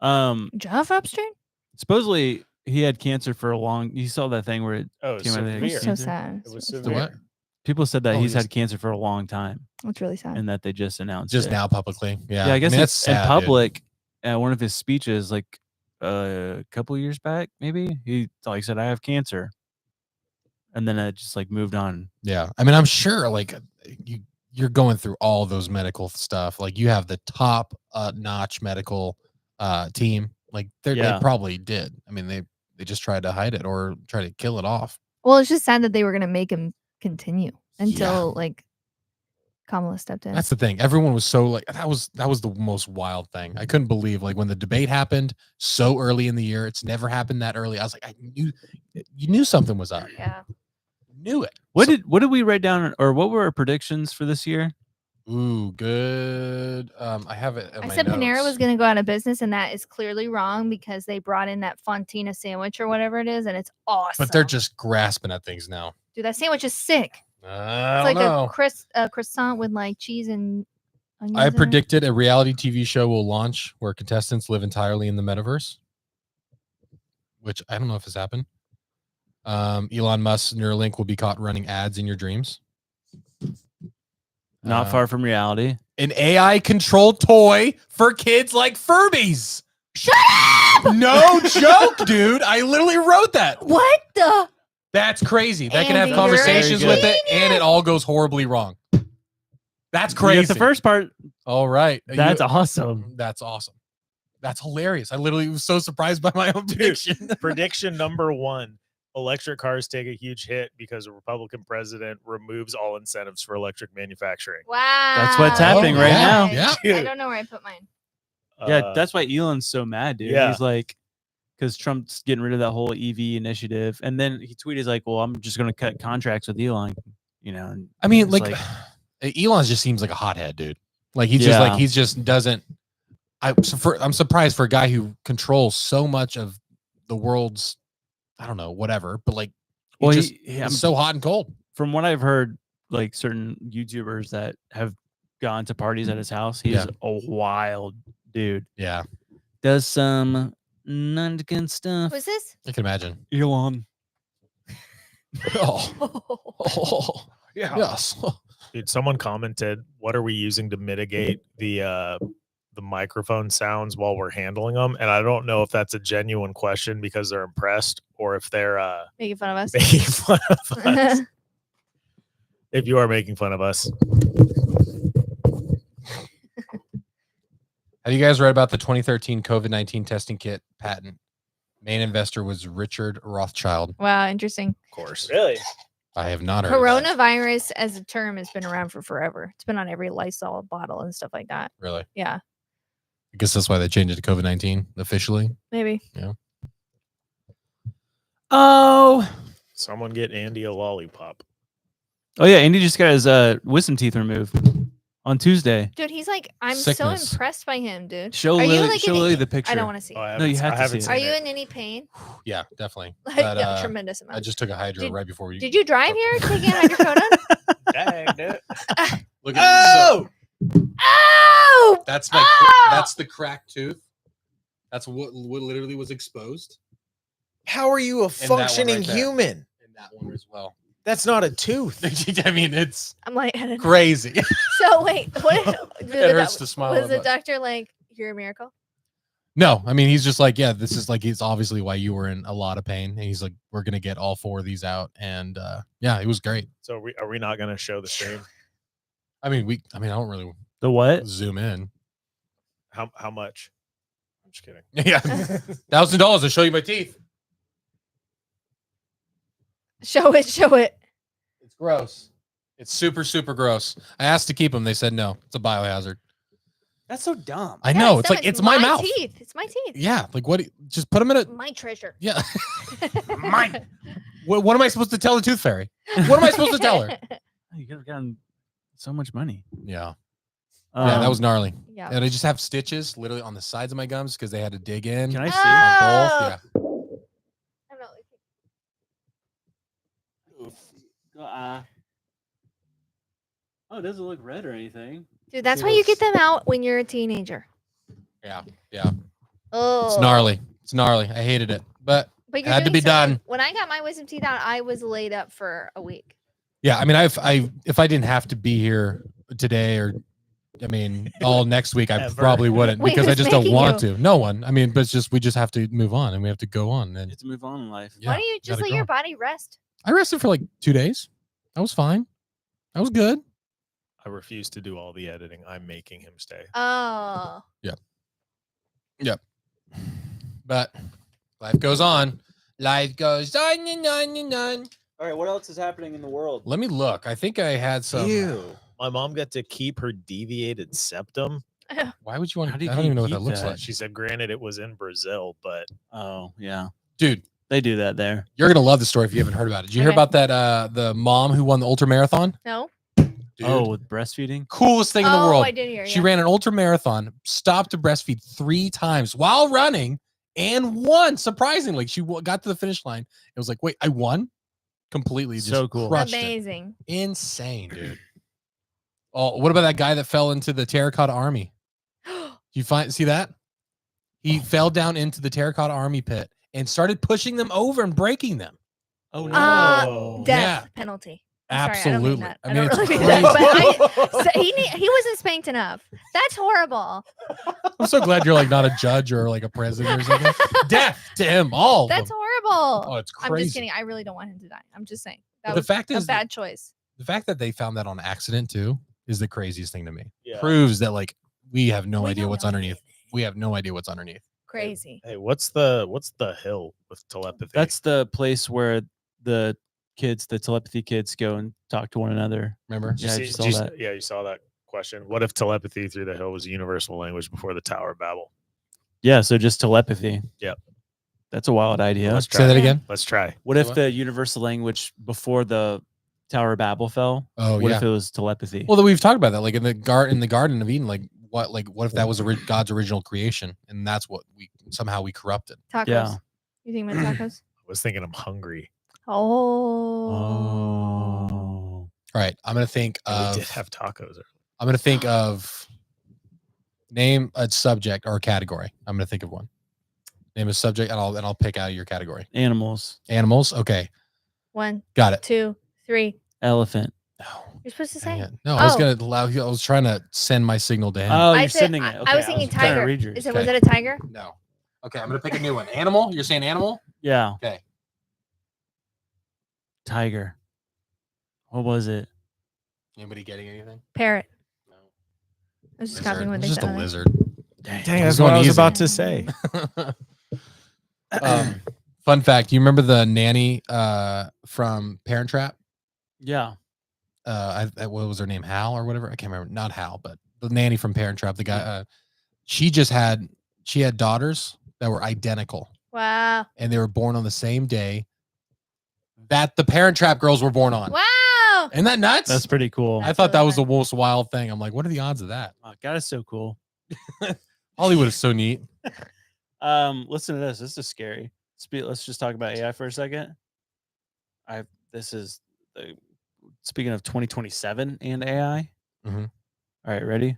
Um, Jeff Epstein? supposedly he had cancer for a long. You saw that thing where it Oh, came out of severe. It's so sad. It was It's really severe. what? people said that Oh, he's yes. had cancer for a long time, It's really sad. and that they just announced Just it. now publicly. Yeah. Yeah, I guess mean, it's that's sad, in public. At one of his speeches, like a couple years back, maybe he like said, "I have cancer," and then it just like moved on. Yeah. I mean, I'm sure like you're going through all those medical stuff. Like you have the top notch medical team. Like they Yeah. probably did. I mean, they just tried to hide it or try to kill it off. Well, it's just sad that they were gonna make him continue until like Kamala stepped in. That's the thing. Everyone was so like that was the most wild thing. I couldn't believe like when the debate happened so early in the year. It's never happened that early. I was like, you knew something was up. Yeah. Knew it. What did we write down, or what were our predictions for this year? Ooh, good. I have it. I said Panera was gonna go out of business, and that is clearly wrong because they brought in that Fontina sandwich or whatever it is, and it's awesome. But they're just grasping at things now. dude, that sandwich is sick. I It's don't like know. a croissant with like cheese and onions. I in it. predicted a reality TV show will launch where contestants live entirely in the metaverse, which I don't know if has happened. Elon Musk's Neuralink will be caught running ads in your dreams. Not far from reality. An AI controlled toy for kids like Furbies. Shut up! No joke, dude. I literally wrote that. What the? That's crazy. They can have Andy, conversations you're a with it, and it all goes horribly wrong. That's You crazy. get the first part. All right. That's awesome. That's awesome. That's hilarious. I literally was so surprised by my own prediction. Prediction number 1. Electric cars take a huge hit because a Republican president removes all incentives for electric manufacturing. Wow. That's what's happening right now. Yeah. I don't know where I put mine. Yeah, that's why Elon's so mad, dude. yeah. He's like, because Trump's getting rid of that whole EV initiative, and then he tweeted, he's like, "Well, I'm just going to cut contracts with Elon," you know. And I mean, it's like Elon just seems like a hothead, dude. Like he's just like Yeah. he's just doesn't. I'm surprised for a guy who controls so much of the world's, I don't know, whatever. But like, well, he's so hot and cold. from what I've heard, like certain YouTubers that have gone to parties at his house, he's Yeah. a wild dude. Yeah, Does some not good stuff. Who's this? I can imagine. Elon. Oh, yes. Dude, someone commented, "What are we using to mitigate the microphone sounds while we're handling them?" And I don't know if that's a genuine question because they're impressed or if they're Making fun of us. making fun of us. If you are making fun of us, Have you guys read about the 2013 COVID-19 testing kit patent? Main investor was Richard Rothschild. Wow, interesting. of course. Really? I have not heard of that. Coronavirus as a term has been around for forever. It's been on every Lysol bottle and stuff like that. Really? Yeah, I guess that's why they changed it to COVID-19 officially. maybe. Oh. Someone get Andy a lollipop. Oh yeah, Andy just got his wisdom teeth removed on Tuesday. Dude, he's like, I'm Sickness. so impressed by him, dude. Show Are you Lily, like show in Lily any- the picture. I don't want to see. Oh, I No, you haven't- have I to haven't see Are seen you it. in any pain? Yeah, definitely. Like, But, yeah, tremendous I amount. just took a hydro Did- right before you. Did you drive here taking hydrocodone? Dang, dude. Look at so Oh! that's that's the cracked tooth. That's what literally was exposed. How are you a that one functioning right there. human? And that one as well. That's not a tooth. I mean, it's I'm like, I don't know. crazy. So wait, what? It hurts to smile. Was the but- doctor like, you're a miracle? No, I mean, he's just like, yeah, this is like, it's obviously why you were in a lot of pain. And he's like, we're going to get all 4 of these out. And yeah, it was great. So are we not going to show the stream? I mean, I don't really The what? zoom in. How much? I'm just kidding. Yeah. $1,000 to show you my teeth. Show it, show it. It's gross. It's super, super gross. I asked to keep them. They said no. It's a biohazard. That's so dumb. I know. It's not like, it's my mouth. teeth. It's my teeth. Yeah. Like, what? Just put them in a. My treasure. Yeah. Mine. What am I supposed to tell the tooth fairy? What am I supposed to tell her? You could have gotten so much money. Yeah. Yeah, that was gnarly. Yeah. And I just have stitches literally on the sides of my gums because they had to dig in. Can I on see? both. Oh. Yeah. I'm not looking. Oh, it doesn't look red or anything. Dude, that's why you get them out when you're a teenager. Yeah. Yeah. Oh. It's gnarly. It's gnarly. I hated it. But But you're Had to doing be so done. good. When I got my wisdom teeth out, I was laid up for a week. Yeah, I mean, if I didn't have to be here today, or I mean, all next week, I Ever. probably wouldn't Wait, because I who's just don't making want you? to. No one. I mean, but it's just we just have to move on, and we have to go on. You And have to move on in life. yeah, Why don't you just gotta let go your on. body rest? I rested for like 2 days. I was fine. I was good. I refuse to do all the editing. I'm making him stay. Oh. But life goes on. Life goes on and on and on. All right, what else is happening in the world? Let me look. I think I had some. Ew. My mom got to keep her deviated septum. Why would you want How to? did I don't you even know what that keep looks that? like. She said, granted, it was in Brazil, but Oh yeah, Dude, they do that there. you're gonna love the story if you haven't heard about it. Did you hear Okay. about that? The mom who won the ultra marathon. No. Dude, Oh, with breastfeeding. coolest thing in the Oh, world. I did hear. She ran an ultra marathon, stopped to breastfeed 3 times while running, and won. Surprisingly, she got to the finish line. It was like, wait, I won? Completely, just So cool. crushed it. Amazing. Insane, dude. Oh, what about that guy that fell into the terracotta army? You see that? He fell down into the terracotta army pit and started pushing them over and breaking them. Oh no. Death Yeah. penalty. Absolutely. I I don't mean, it's really mean that, crazy. but he wasn't spanked enough. That's horrible. I'm so glad you're like not a judge or like a president or something. Death to him, all. That's of them. horrible. Oh, it's I'm crazy. just kidding. I really don't want him to die. I'm just saying. That But the was fact a is, bad choice. the fact that they found that on accident too is the craziest thing to me. yeah. Proves that like we have no We idea don't what's know underneath. We have no idea what's underneath. Crazy. Hey, what's the hill with telepathy? That's the place where the telepathy kids go and talk to one another. Remember? Yeah, I See- just did saw you that. Yeah, you saw that question. What if telepathy through the hill was a universal language before the Tower of Babel? Yeah, so just telepathy. Yep. That's a wild idea. Let's Say try that Yeah. again. Let's try. What Say if what? the universal language before the Tower of Babel fell? Oh What yeah. if it was telepathy? Well, we've talked about that, like in the Garden of Eden. Like what if that was God's original creation, and that's what we somehow corrupted. Tacos. Yeah. You think about tacos? I was thinking I'm hungry. Oh. Oh. All right, I'm gonna think And of. we did have tacos. Earlier. I'm gonna think of. Name a subject or a category. I'm gonna think of one. Name a subject, and I'll pick out your category. Animals. Animals. Okay, 1, got it. 2, 3. Elephant. No, You're supposed to dang say. it. No, I was Oh. gonna allow you. I was trying to send my signal to him. Oh, I you're said- sending I- it. I Okay, was thinking trying to tiger. read yours. Is it was Okay. it a tiger? No. Okay, I'm gonna pick a new one. Animal. You're saying animal. Yeah. Okay. Tiger. What was it? Anybody getting anything? Parrot. No. I was just Lizard. copying what It's they just said. a on it. lizard. Dang. Dang, I was that's what going I was easy. about to say. Fun fact: you remember the nanny from Parent Trap? Yeah. What was her name? Hal or whatever? I can't remember. Not Hal, but the nanny from Parent Trap. The guy. She had daughters that were identical, Wow. and they were born on the same day that the Parent Trap girls were born on. Wow. Isn't that nuts? That's pretty cool. I That's thought that really was the fun. most wild thing. I'm like, what are the odds of that? Oh, God, it's so cool. Hollywood is so neat. Listen to this. This is scary. Let's just talk about AI for a second. This is speaking of 2027 and AI. Mhm. All right, ready?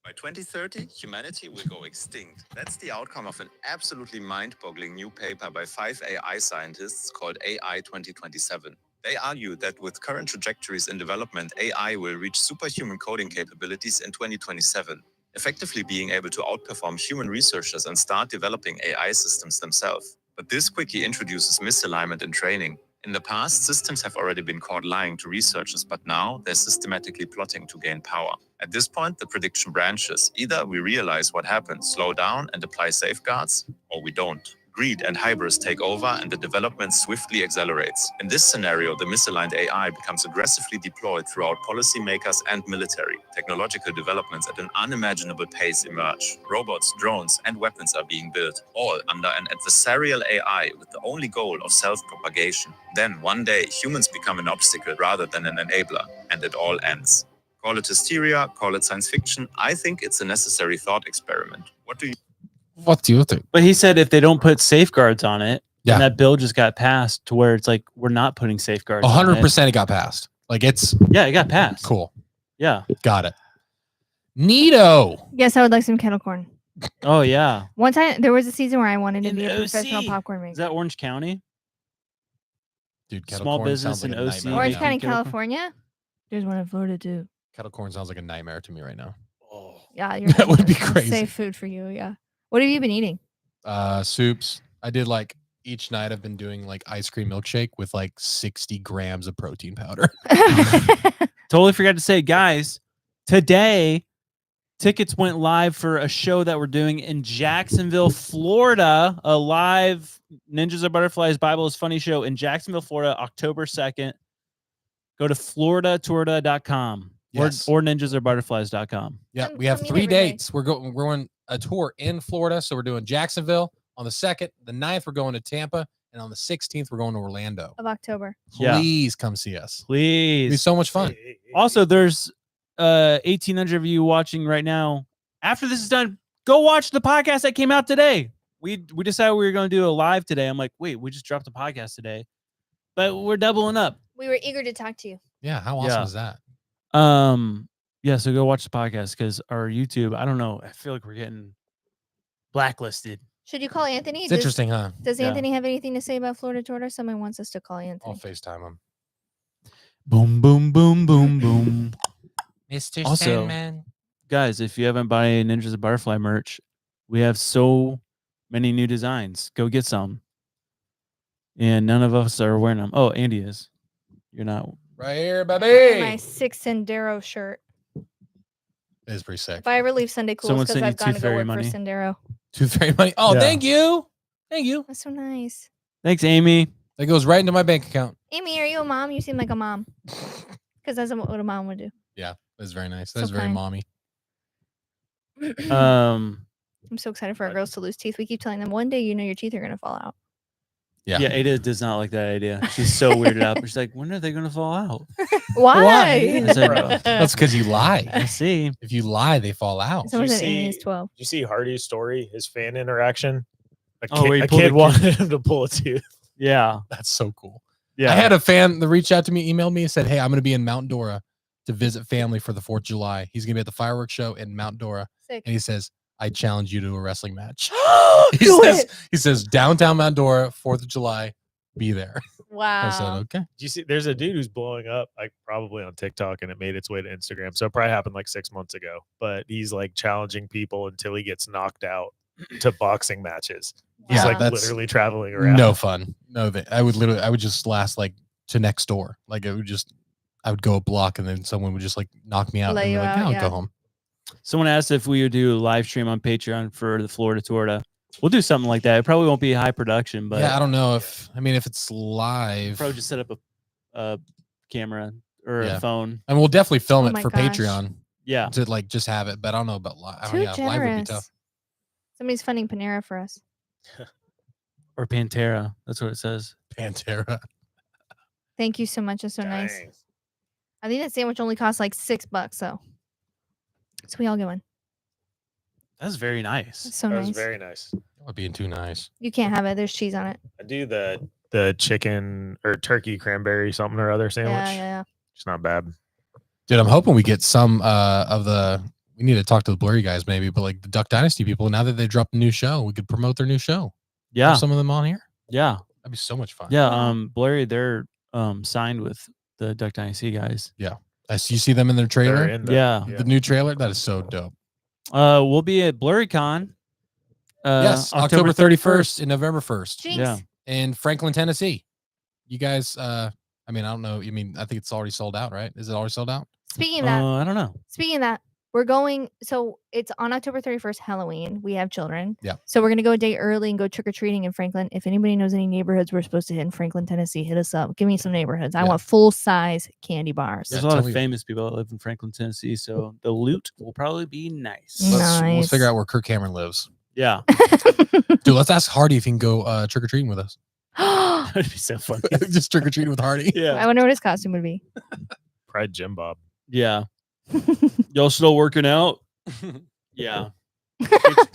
By 2030, humanity will go extinct. That's the outcome of an absolutely mind-boggling new paper by 5 AI scientists called AI 2027. They argue that with current trajectories in development, AI will reach superhuman coding capabilities in 2027, effectively being able to outperform human researchers and start developing AI systems themselves. But this quickly introduces misalignment in training. In the past, systems have already been caught lying to researchers, but now they're systematically plotting to gain power. At this point, the prediction branches. Either we realize what happened, slow down and apply safeguards, or we don't. Greed and hybris take over and the development swiftly accelerates. In this scenario, the misaligned AI becomes aggressively deployed throughout policymakers and military. Technological developments at an unimaginable pace emerge. Robots, drones, and weapons are being built, all under an adversarial AI with the only goal of self-propagation. Then, one day, humans become an obstacle rather than an enabler, and it all ends. Call it hysteria, call it science fiction. I think it's a necessary thought experiment. What do you What do you think? But he said if they don't put safeguards on it, Yeah. and that bill just got passed to where it's like we're not putting safeguards. on 100% it got passed. Like it's it. Yeah, it got passed. cool. Yeah. Got it. Neato. Yes, I would like some kettle corn. Oh yeah. One time there was a season where I wanted to In be a professional OC. popcorn maker. Is that Orange County? Dude, kettle Small corn business sounds like in a OC. nightmare. Orange right County, now. Kettle corn. California. There's one in Florida too. Kettle corn sounds like a nightmare to me right now. Oh. Yeah, you're That would be that's crazy. Safe food for you. Yeah. What have you been eating? Soups. I did like each night I've been doing like ice cream milkshake with like 60 grams of protein powder. Totally forgot to say, guys, today tickets went live for a show that we're doing in Jacksonville, Florida. A live Ninjas Are Butterflies Bible is Funny show in Jacksonville, Florida, October 2nd. Go to floridatourda.com Yes. or ninjasarbutterflies.com. Yeah, Come- we have come meet 3 everybody. dates. We're going a tour in Florida, so we're doing Jacksonville on the 2nd. The 9th, we're going to Tampa, and on the 16th, we're going to Orlando. Of October. Yeah. Please come see us. It'll be Please. so much fun. Also, there's 1,800 of you watching right now. After this is done, go watch the podcast that came out today. We decided we were going to do a live today. I'm like, wait, we just dropped the podcast today, but we're doubling up. We were eager to talk to you. Yeah, how awesome Yeah. is that? Yeah, so go watch the podcast because our YouTube, I don't know, I feel like we're getting blacklisted. Should you call Anthony? It's interesting, huh? Does Yeah. Anthony have anything to say about Florida Torta? Someone wants us to call I'll Anthony. FaceTime him. Boom, boom, boom, boom, boom. Mr. Also- Sandman. Guys, if you haven't bought any Ninjas of Butterfly merch, we have so many new designs. Go get some. And none of us are wearing them. Oh, Andy is. You're not. Right here, My baby. 6 Sendero shirt. It is pretty sick. If I ever leave Sunday Cools Someone because sent you I've gone to Tooth go Fairy work money. for Sendero. Tooth Fairy money. Oh, Yeah. thank you. Thank you. That's so nice. Thanks, Amy. That goes right into my bank account. Amy, are you a mom? You seem like a mom. Because that's what a mom would do. That's very nice. So That's very kind. mommy. Um, I'm so excited for our girls to lose teeth. We keep telling them one day, your teeth are going to fall out. Yeah. yeah, Ada does not like that idea. She's so weirded out. She's like, when are they going to fall out? Why? I said, That's because you lie. I see. If you lie, they fall out. Someone You said Amy is see- 12. Did you see Hardy's story? His fan interaction. Oh, where he A pulled kid a wanted him to pull a tooth. Yeah. That's so cool. Yeah. I had a fan that reached out to me, emailed me, and said, "Hey, I'm going to be in Mount Dora to visit family for the 4th of July. He's going to be at the fireworks show in Mount Dora." Sick. And he says, "I challenge you to a wrestling match." Do it. He says, "Downtown Mount Dora, 4th of July, be there." I said, Wow. "Okay." Do you see? There's a dude who's blowing up, like probably on TikTok, and it made its way to Instagram. So it probably happened like 6 months ago. But he's like challenging people until he gets knocked out to boxing matches. He's Yeah, like that's literally traveling around. No fun. No, I would just last like to next door. Like I would go a block and then someone would just like knock me out Lay and be you like, out, "I'll yeah. go home." Someone asked if we would do a live stream on Patreon for the Florida Torta. We'll do something like that. It probably won't be high production, but yeah, I don't know if it's live. probably just set up a camera or Yeah. a phone. I mean, we'll definitely film Oh it my for gosh. Patreon Yeah. to like just have it, but I don't know about live. Too Live would be generous. tough. Somebody's funding Panera for us. Or Pantera. That's what it says. Pantera. Thank you so much. That's so nice. Dang. I think that sandwich only costs like $6, so we all get one. That's very nice. It's so That was nice. very nice. That would be too nice. You can't have it. There's cheese on it. I do the chicken or turkey cranberry something or other sandwich. Yeah. It's not bad. Dude, I'm hoping we get some of the. We need to talk to the Blurry guys maybe, but like the Duck Dynasty people. Now that they dropped a new show, we could promote their new show. Yeah. Have some of them on here. Yeah. That'd be so much fun. Yeah. Wow. Blurry, they're signed with the Duck Dynasty guys. You see them in their trailer. They're in the- Yeah. The new trailer. That is so dope. We'll be at BlurryCon. Yes, October 31st and November 1st Jinx. Yeah. in Franklin, Tennessee. You guys, I mean, I don't know. I mean, I think it's already sold out, right? Is it already sold out? Speaking of that, I don't know. we're going. So it's on October 31st, Halloween. We have children. Yeah. So we're gonna go a day early and go trick or treating in Franklin. If anybody knows any neighborhoods we're supposed to hit in Franklin, Tennessee, hit us up. Give me some neighborhoods. I Yeah. want full size candy bars. There's Yeah, a lot tell of me- famous people that live in Franklin, Tennessee, so the loot will probably be nice. Mm. Let's Nice. figure out where Kirk Cameron lives. Yeah. Dude, let's ask Hardy if he can go trick or treating with us. That'd be so funny. Just trick or treating with Hardy. Yeah. I wonder what his costume would be. Pride Jim Bob. Yeah. Y'all still working out? Yeah.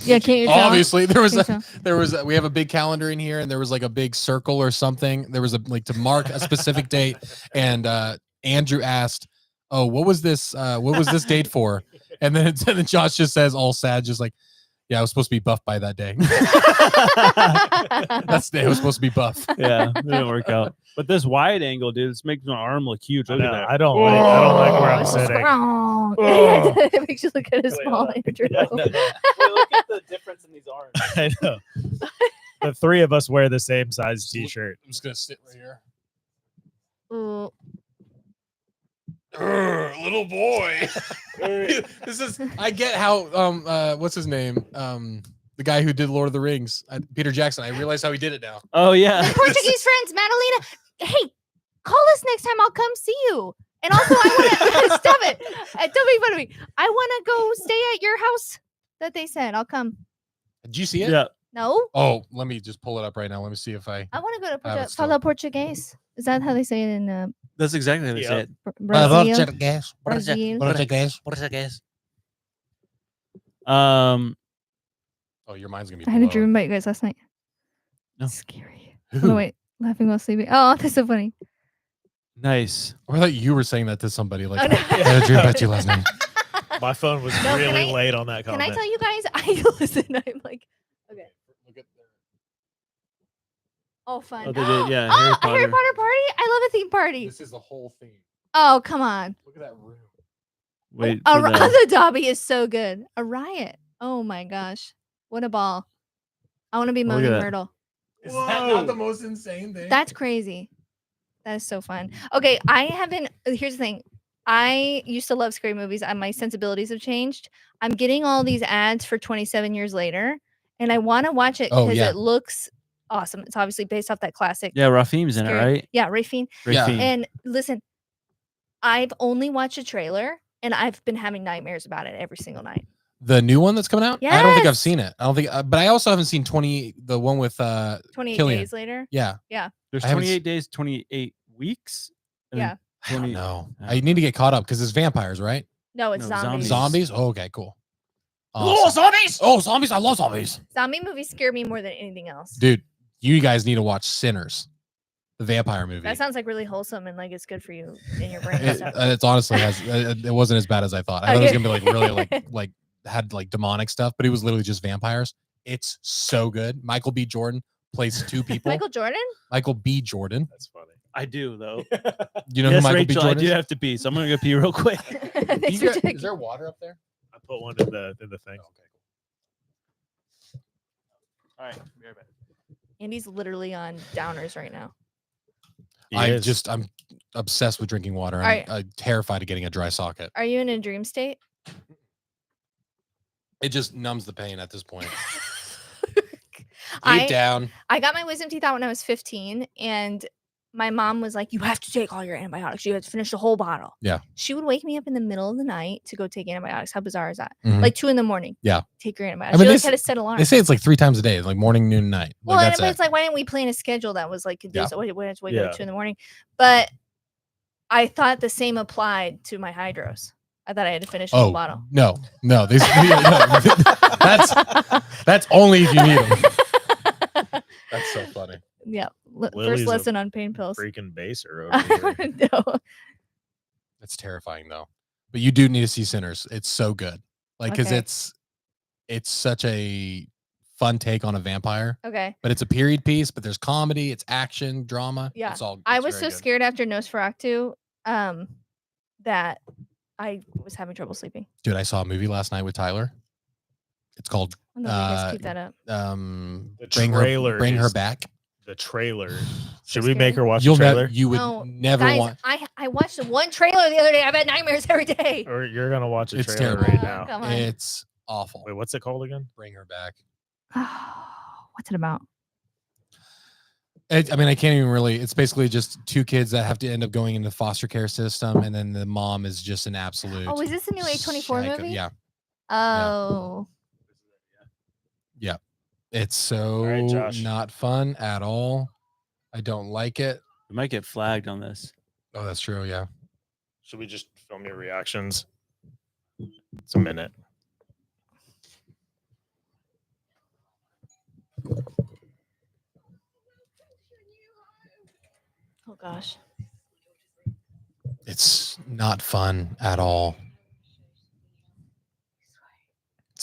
Yeah, can't you tell? Obviously, there was Think so. we have a big calendar in here, and there was like a big circle or something. There was to mark a specific date, and Andrew asked, "Oh, what was this? What was this date for?" And then Josh just says, all sad, just like, Yeah, I was supposed to be buff by that day. That's the day I was supposed to be buff. Yeah, it didn't work out. But this wide angle, dude, this makes my arm look huge. Look at that. I don't like where I'm Oh, sitting. strong. Oh. It makes you look at his Wait, small hold on. Andrew. Wait, look at the difference in these arms. I know. The three of us wear the same size T-shirt. I'm just gonna sit right here. Ooh. Little boy. This is. I get how. What's his name? The guy who did Lord of the Rings, Peter Jackson. I realize how he did it now. Oh yeah. My Portuguese friends, Madalena. Hey, call us next time. I'll come see you. And also, I want to stop it. Don't make fun of me. I want to go stay at your house. That they said I'll come. Did you see it? Yeah. No, Oh, let me just pull it up right now. Let me see if I. I want to go to I have it still. Fala Portuguese. Is that how they say it in That's exactly how they say it. Brazil? Portuguese. Brazil. Portuguese. Oh, your mind's gonna be. I had a blown. dream about you guys last night. No. Scary. Who? No, wait, laughing while sleeping. Oh, that's so funny. Nice. I thought you were saying that to somebody. Like, Oh, no. I had a dream about you last night. My phone was No, can really I- late on that Can comment. I tell you guys? I listen. I'm like, okay. Oh, fun. Oh, they did, yeah, Oh, Harry a Harry Potter. Potter party. I love a theme party. This is the whole thing. Oh, come on. Look at that room. Wait. Oh, for the- the Dobby is so good. A riot. Oh my gosh. What a ball. I want to be Look at Moaning that. Myrtle. Is that not the most insane thing? That's crazy. That is so fun. Okay, I haven't. Here's the thing. I used to love scary movies, and my sensibilities have changed. I'm getting all these ads for 27 years later, and I want to watch it Oh, because yeah. it looks awesome. It's obviously based off that classic. Yeah, Rafim's in it, scary- right? Yeah, Rafine. Yeah. Rafim. And listen, I've only watched a trailer, and I've been having nightmares about it every single night. The new one that's coming out? I don't think I've Yes! seen it. I don't think, but I also haven't seen 20, the one with 28 Killian. days later. Yeah. There's I haven't 28 days, 28 weeks. and then Yeah. I don't 20 know. I I don't need to get caught up because it's vampires, right? No, it's No, zombies. Zombies? Oh, okay, cool. Awesome. zombies! Oh, zombies. I love zombies. Zombie movies scare me more than anything else. Dude, you guys need to watch Sinners, the vampire movie. That sounds like really wholesome and like it's good for you in your brain. and It, stuff. it's honestly it wasn't as bad as I thought. I thought it was Okay. gonna be like really like had like demonic stuff, but it was literally just vampires. It's so good. Michael B. Jordan plays two people. Michael Jordan? Michael B. Jordan. That's funny. I do, though. You know yes, who Michael B. Rachel, I Jordan do is? have to pee, so I'm going to go pee real quick. It's ridiculous. Is there water up there? I put one in the thing. All right. Be right back. Andy's literally on downers right now. I'm obsessed with drinking water. I'm Alright. terrified of getting a dry socket. Are you in a dream state? It just numbs the pain at this point. I Deep down. I got my wisdom teeth out when I was 15, and my mom was like, "You have to take all your antibiotics. You have to finish the whole bottle." Yeah. She would wake me up in the middle of the night to go take antibiotics. How bizarre is that? Mhm. Like 2 a.m. Yeah. Take your antibiotics. I mean, She they like had to set alarm. They say it's like 3 times a day, like morning, noon, night. Well, Like, and that's but it. it's like, why didn't we plan a schedule that was like could do Yeah. so? We had to wake Yeah. up at 2 a.m. But I thought the same applied to my hydros. I thought I had to finish the whole bottle. No. These, no, that's only if you need them. That's so funny. Yeah. Lily's First a lesson on pain pills. Freaking baser over here. No. That's terrifying though. But you do need to see Sinners. It's so good. Like, because Okay. it's such a fun take on a vampire. Okay. But it's a period piece. But there's comedy. It's action, drama. Yeah. It's all. I it's was very so good. scared after Nosferatu that I was having trouble sleeping. Dude, I saw a movie last night with Tyler. It's called Oh, no, you guys keep that up. The Bring her is- back. The trailer. So Should we make scary. her watch You'll the trailer? never. You would No, never Guys, want. I watched the one trailer the other day. I've had nightmares every day. Or you're gonna watch a It's trailer terrible. right Oh, now. come on. It's awful. Wait, what's it called again? Bring her back. What's it about? I mean, I can't even really. It's basically just 2 kids that have to end up going into the foster care system, and then the mom is just an absolute. Oh, is this the new A24 psycho. movie? Yeah, Oh. it's so right, Josh. not fun at all. I don't like it. We might get flagged on this. Oh, that's true. Yeah. Should we just film your reactions? It's a minute. Oh gosh. It's not fun at all.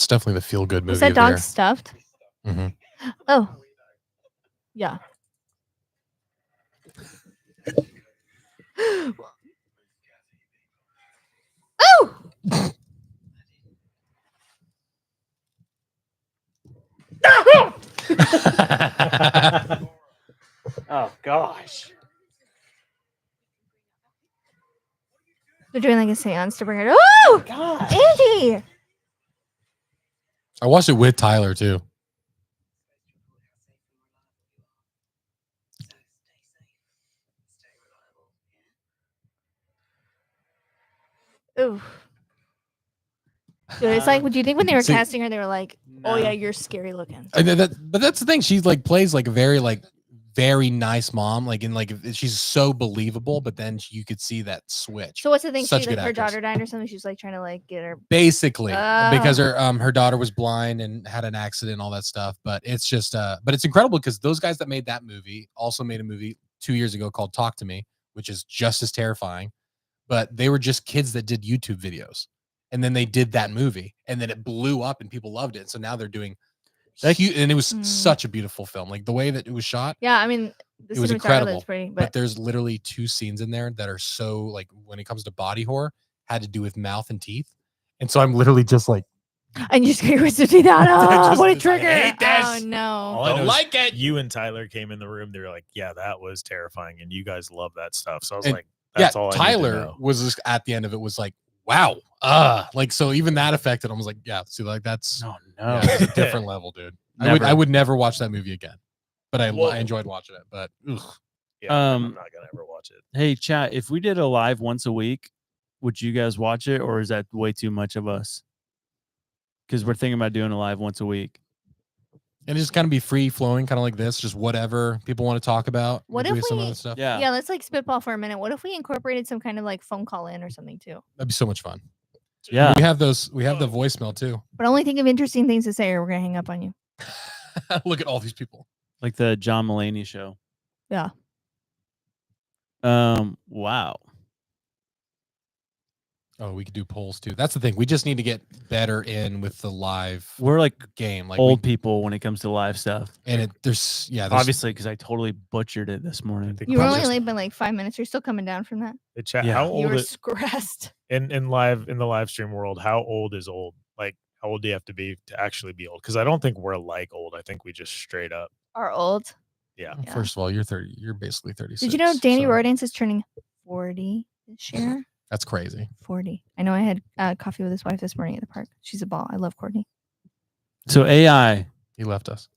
It's definitely the feel good movie. Was that of the dog year. stuffed? Mhm. Oh, yeah. Oh, Oh gosh. they're doing like a seance to bring her. Oh, God. Andy. I watched it with Tyler too. Ooh. Dude, it's like, what do you think when they were See- casting her? They were like, "Oh No. yeah, you're scary looking." But that's the thing. She's like plays like a very nice mom. Like in like she's so believable. But then you could see that switch. So what's the thing? Such She good like her actress. daughter died or something. She's like trying to like get her. Basically, because Ah. her daughter was blind and had an accident and all that stuff. But it's just but it's incredible because those guys that made that movie also made a movie 2 years ago called Talk to Me, which is just as terrifying. But they were just kids that did YouTube videos. And then they did that movie and then it blew up and people loved it. So now they're doing and it was Mm. such a beautiful film. Like the way that it was shot, Yeah, I mean, the it was cinematography incredible. is pretty, but but there's literally 2 scenes in there that are so like when it comes to body horror, had to do with mouth and teeth. And so I'm literally just like, and you just get to see that. Oh, just- what a I trigger! hate Oh this. no! All I don't know is like it. You and Tyler came in the room. They were like, "Yeah, that was terrifying," and you guys love that stuff. So I was And- like, "That's all." I need to Tyler know. was just at the end of it was like, wow. Like so even that affected him. I was like, yeah, see, like that's No, yeah, no. it's a different level, dude. I Never. would never watch that movie again. But I Whoa. enjoyed watching it. But ugh. Yeah, I'm Um, not gonna ever watch it. Hey, chat, if we did a live once a week, would you guys watch it or is that way too much of us? Because we're thinking about doing a live once a week. And it just kind of be free flowing, kind of like this, just whatever people want to talk about. What Maybe if some we- other stuff? Yeah. Yeah, let's like spitball for a minute. What if we incorporated some kind of like phone call in or something too? That'd be so much fun. Yeah. We have the voicemail too. But only think of interesting things to say, or we're gonna hang up on you. Look at all these people. Like the John Mulaney show. Yeah. Wow. Oh, we could do polls too. That's the thing. We just need to get better in with the live We're like game. Like old people when it comes to live stuff. and there's Obviously, because I totally butchered it this morning. You were only Just- late by like 5 minutes. You're still coming down from that. Hey, chat. Yeah. How You old were is stressed. in the live stream world? How old is old? Like, how old do you have to be to actually be old? Because I don't think we're like old. I think we just straight up. Are old. Yeah. Yeah. First of all, you're 30. You're basically 36. Did you know Danny so Rodance is turning 40 this year? That's crazy. 40. I know I had coffee with his wife this morning at the park. She's a ball. I love Courtney. So AI, He left us.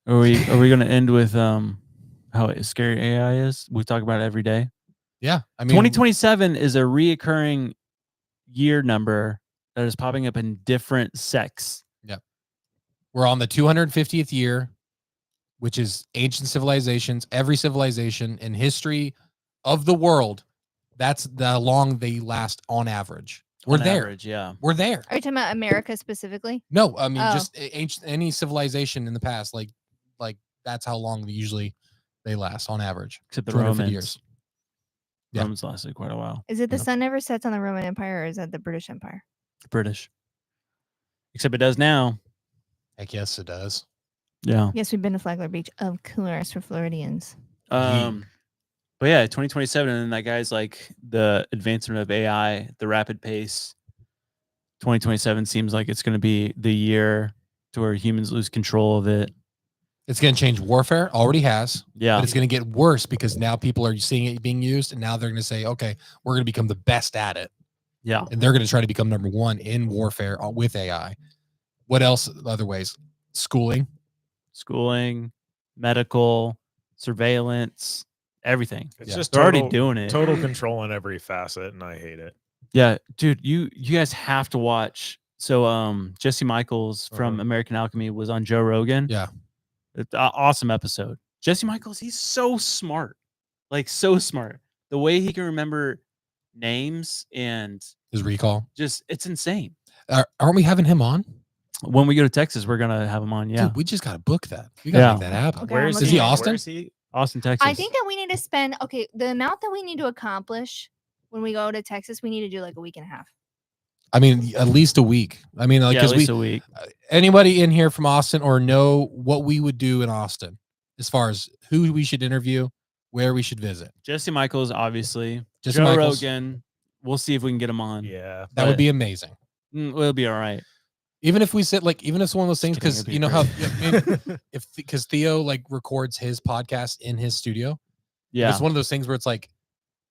are we going to end with how scary AI is? We talk about it every day. Yeah. I mean, 2027 is a reoccurring year number that is popping up in different sects. we're on the 250th year, which is ancient civilizations. Every civilization in history of the world, that's how long they last on average. We're on there. average, yeah. We're there. Are you talking about America specifically? No, I mean Oh. just ancient any civilization in the past, like that's how long they last on average. Except the 250 Romans. years. Yeah. Romans lasted quite a while. Is it the Yeah. sun never sets on the Roman Empire, or is that the British Empire? British. Except it does now. Heck yes, it does. Yeah. Yes, we've been to Flagler Beach. Of course, for Floridians. But yeah, 2027, and then that guy's like the advancement of AI, the rapid pace. 2027 seems like it's going to be the year to where humans lose control of it. It's going to change warfare. Already has. Yeah. But it's going to get worse because now people are seeing it being used, and now they're going to say, okay, we're going to become the best at it. Yeah. And they're going to try to become number one in warfare with AI. What else? Other ways? Schooling. Medical, surveillance, everything. It's Yeah. just They're already total, doing it. total control in every facet, and I hate it. Yeah, dude, you guys have to watch. So Jesse Michaels from Uh-huh. American Alchemy was on Joe Rogan. Yeah. It's an awesome episode. Jesse Michaels, he's so smart. Like so smart. The way he can remember names and His recall. just it's insane. Aren't we having him on? When we go to Texas, we're gonna have him on. Yeah. Dude, we just got to book that. We got to Yeah. make that happen. Okay, Where I'm is looking Is he at it. Austin? Where is he? Austin, Texas. I think that we need to spend the amount that we need to accomplish when we go to Texas. We need to do like a week and a half. I mean, at least a week. I mean, like yeah, at because least a week. anybody in here from Austin or know what we would do in Austin as far as who we should interview, where we should visit? Jesse Michaels, obviously. Jesse Joe Michaels. Rogan. We'll see if we can get him on. Yeah. That would But- be amazing. We'll be all right. Even if we sit like, even if it's one of those things, Just kidding, because it'd be you know how great. because Theo like records his podcast in his studio. Yeah. It's one of those things where it's like,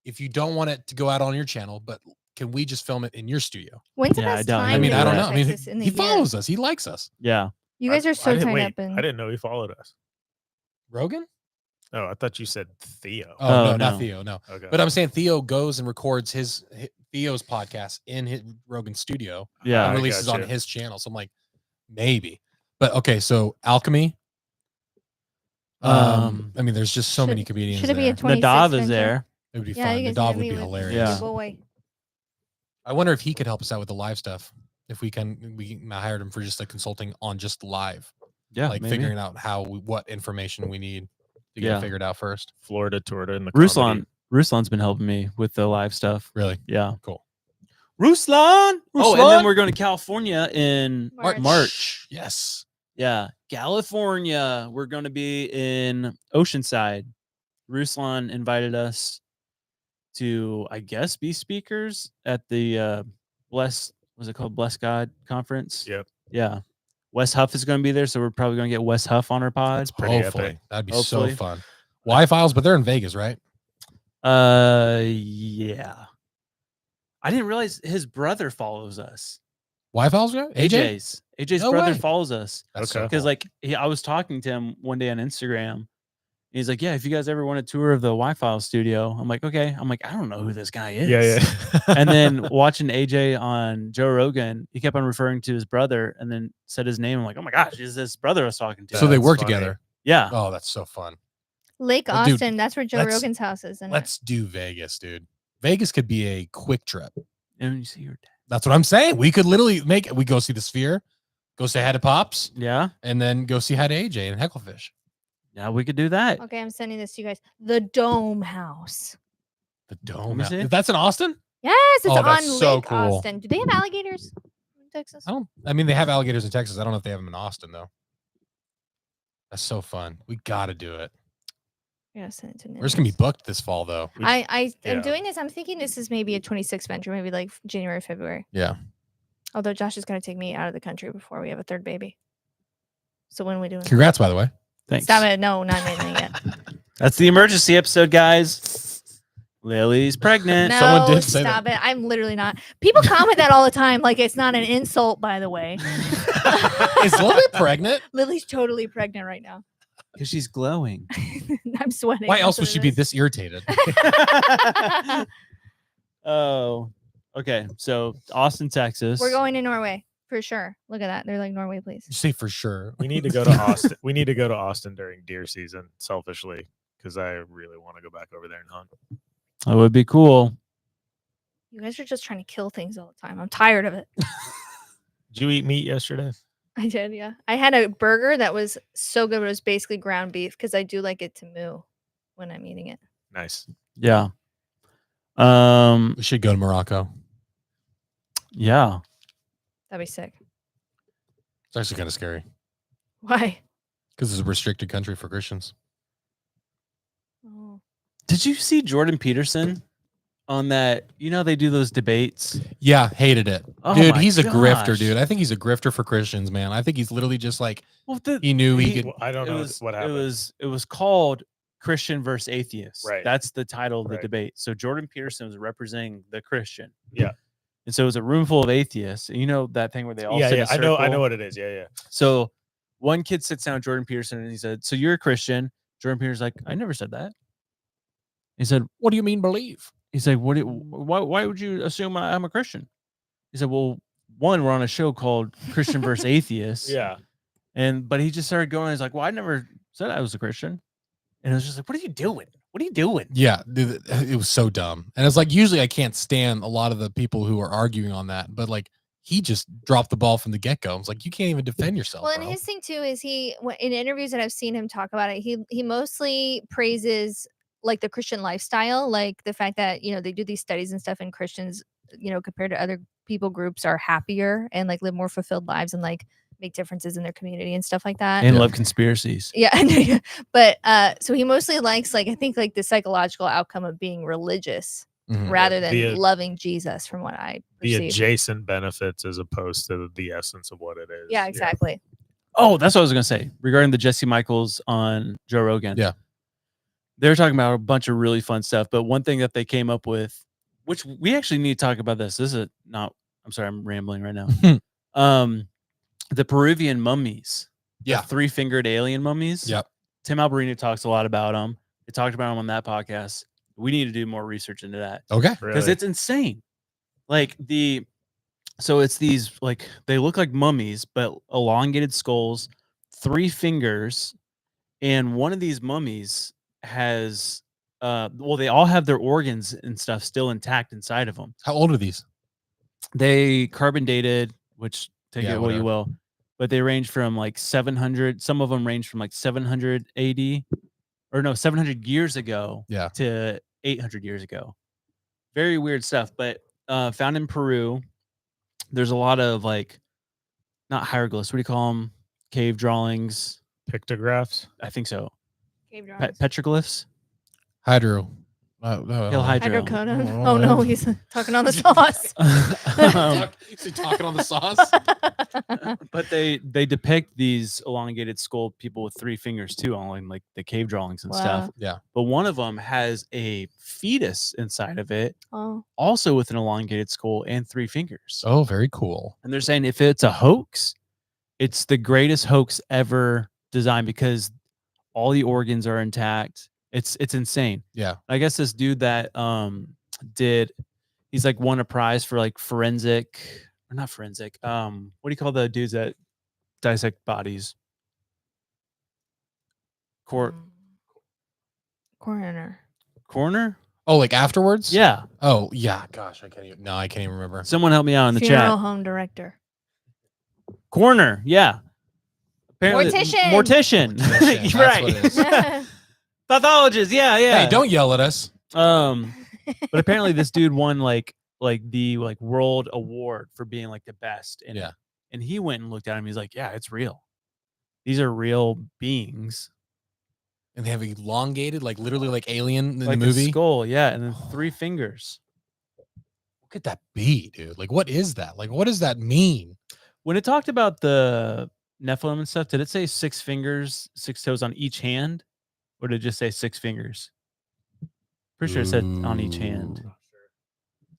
if you don't want it to go out on your channel, but can we just film it in your studio? When's the Yeah, I best don't time? know. I mean, to I go don't to know. I mean, Texas in the he year? follows us. He likes us. Yeah. You guys are so I didn't, tied wait, up in. I didn't know he followed us. Rogan? Oh, I thought you said Theo. Oh, Oh, no, no. not Theo. No. Okay. But I'm saying Theo goes and records Theo's podcast in his Rogan studio Yeah. and I releases on gotcha. his channel. So I'm like, maybe. But okay, so Alchemy. I mean, there's just so many Should- comedians. should it be a there. 26 Nadav is venture? there. It would be Yeah, fun. you guys Nadav hit would me be with hilarious. Yeah. your boy. I wonder if he could help us out with the live stuff. If we hired him for just like consulting on just live, Yeah. like maybe. figuring out what information we need to get Yeah. it figured out first. Florida toured in the Ruslan's been helping me with the live stuff. Really Yeah. cool. Ruslan. Oh, and Ruslan? then we're going to California in March. March. Yes. Yeah. California. We're going to be in Oceanside. Ruslan invited us to, I guess, be speakers at the Bless God conference? Yep. Yeah. Wes Huff is going to be there, so we're probably going to get Wes Huff on our pod. That's pretty Hopefully. epic. That'd be Hopefully. so fun. Y-Files, but they're in Vegas, right? Yeah. I didn't realize his brother follows us. Y-Files, guy? AJ? AJ's No brother way. follows us. That's Okay. so Because cool. like I was talking to him one day on Instagram. He's like, yeah, if you guys ever want a tour of the Wi-Fi studio, I'm like, okay. I'm like, I don't know who this guy is. Yeah. And then watching AJ on Joe Rogan, he kept on referring to his brother and then said his name. I'm like, oh my gosh, is this brother I was talking to? So they That's work funny. together. Yeah. Oh, that's so fun. Lake Well, dude, Austin. That's where Joe let's- Rogan's house is. Let's do Vegas, dude. Vegas could be a quick trip. And you see your dad. That's what I'm saying. We could literally we go see the Sphere, go say hi to Pops, Yeah. and then go see hi to AJ and Hecklefish. Yeah, we could do that. Okay, I'm sending this to you guys. The Dome House. The me Dome. see. That's in Austin? Yes, it's Oh, on that's so Lake cool. Austin. Do they have alligators in Texas? I mean, they have alligators in Texas. I don't know if they have them in Austin, though. That's so fun. We got to do it. Yeah, send it to We're just going to be Nicholas. booked this fall, though. I'm yeah. doing this. I'm thinking this is maybe a 26 venture, maybe like January, February. Yeah. Although Josh is going to take me out of the country before we have a third baby. So when are we doing? Congrats, by the way. Thanks. Stop it! No, not anything yet. That's the emergency episode, guys. Lily's pregnant. No, Someone did say stop it! I'm literally not. People comment that all the time, like it's not an insult. By the way, Is Lily pregnant? Lily's totally pregnant right now. Because she's glowing. I'm sweating. Why that's else what would she it be is. this irritated? Oh, okay. So Austin, Texas. We're going to Norway for sure. Look at that. They're like Norway, please. You say for sure. We need to go to Austin. We need to go to Austin during deer season, selfishly, because I really want to go back over there and hunt. That would be cool. You guys are just trying to kill things all the time. I'm tired of it. Did you eat meat yesterday? I did, yeah. I had a burger that was so good. It was basically ground beef because I do like it to moo when I'm eating it. Nice. Yeah. We should go to Morocco. Yeah. That'd be sick. It's actually kind of scary Why? because it's a restricted country for Christians. Oh. Did you see Jordan Peterson on that? You know, they do those debates. Yeah, hated it. Oh Dude, my he's a grifter, gosh. dude. I think he's a grifter for Christians, man. I think he's literally just like, Well, he knew he He- could. Well, I don't it know was what happened. It was called Christian versus Atheist. Right. That's the title of the Right. debate. So Jordan Peterson was representing the Christian. Yeah. And so it was a room full of atheists. And you know that thing where they all Yeah, sit in yeah. a I know circle? what it is. Yeah, yeah. So one kid sits down with Jordan Peterson and he said, "So you're a Christian?" Jordan Peterson's like, "I never said that." He said, What do you mean believe? He's like, why would you assume I'm a Christian? He said, well, one, we're on a show called Christian versus Atheist. Yeah. But he just started going, he's like, well, I never said I was a Christian. And it was just like, what are you doing? What are you doing? Yeah, dude, it was so dumb. And it's like, usually I can't stand a lot of the people who are arguing on that, but like, he just dropped the ball from the get go. It's like, you can't even defend yourself. Well, and bro. his thing too is in interviews that I've seen him talk about it, he mostly praises like the Christian lifestyle, like the fact that they do these studies and stuff, and Christians, compared to other people groups, are happier and like live more fulfilled lives, and like make differences in their community and stuff like that. And Yeah. love conspiracies. Yeah, but so he mostly likes like I think like the psychological outcome of being religious Mhm. rather than The- loving Jesus, from what I The perceive. adjacent benefits as opposed to the essence of what it is. Yeah, exactly. Oh, that's what I was gonna say regarding the Jesse Michaels on Joe Rogan. Yeah. They're talking about a bunch of really fun stuff, but one thing that they came up with, which we actually need to talk about this. This is not. I'm sorry, I'm rambling right now. The Peruvian mummies. Yeah. The 3-fingered alien mummies. Yep. Tim Alberino talks a lot about them. They talked about them on that podcast. We need to do more research into that Okay. because Really. it's insane. Like so it's these like they look like mummies, but elongated skulls, 3 fingers, and one of these mummies has well, they all have their organs and stuff still intact inside of them. How old are these? They carbon dated, which take Yeah, it what you whatever. will, but they range from like 700. Some of them range from like 700 AD, or no, 700 years ago, Yeah. to 800 years ago. Very weird stuff, but found in Peru. There's a lot of like, not hieroglyphs. What do you call them? Cave drawings. Pictographs. I think so. Cave drawings. Petroglyphs. Hydro. Hail Hydro. Hydrocodone. Oh no, he's talking on the sauce. Is he talking on the sauce? But they depict these elongated skull people with 3 fingers too, on like the cave drawings and stuff. Wow. Yeah. But one of them has a fetus inside of it, Oh, also with an elongated skull and 3 fingers. Oh, very cool. And they're saying if it's a hoax, it's the greatest hoax ever designed because all the organs are intact. It's insane. Yeah. I guess this dude that he's like won a prize for like forensic, or not forensic. What do you call the dudes that dissect bodies? Coroner. Coroner? Oh, like afterwards? Yeah. Oh, yeah. Gosh, I can't even remember. Someone help me out in the Funeral chat. home director. Coroner. Yeah. Mortician. Mortician. Mortician, You're that's what it right. is. Pathologist. Yeah. Yeah. Hey, don't yell at us. But apparently this dude won like the world award for being like the best. And Yeah. And he went and looked at him. He's like, yeah, it's real. These are real beings. And they have elongated, like literally like Alien in Like the a movie. skull, yeah, and then 3 fingers. What could that be, dude? Like, what is that? Like, what does that mean? When it talked about the Nephilim and stuff, did it say 6 fingers, 6 toes on each hand? Or did it just say 6 fingers? Pretty sure it said on each hand. Ooh.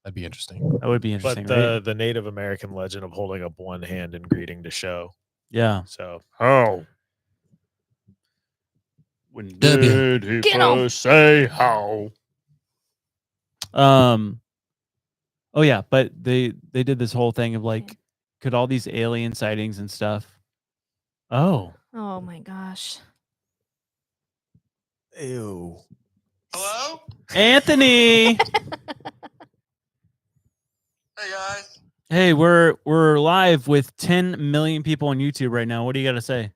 That'd be interesting. That would be interesting, But right? the Native American legend of holding up one hand and greeting to show. Yeah. So how? When W. did he Get 'em. first say how? Oh yeah, but they did this whole thing of like, could all these alien sightings and stuff? Oh, Oh my gosh. Ew. Hello? Anthony. Hey guys. Hey, we're live with 10 million people on YouTube right now. What do you got to say?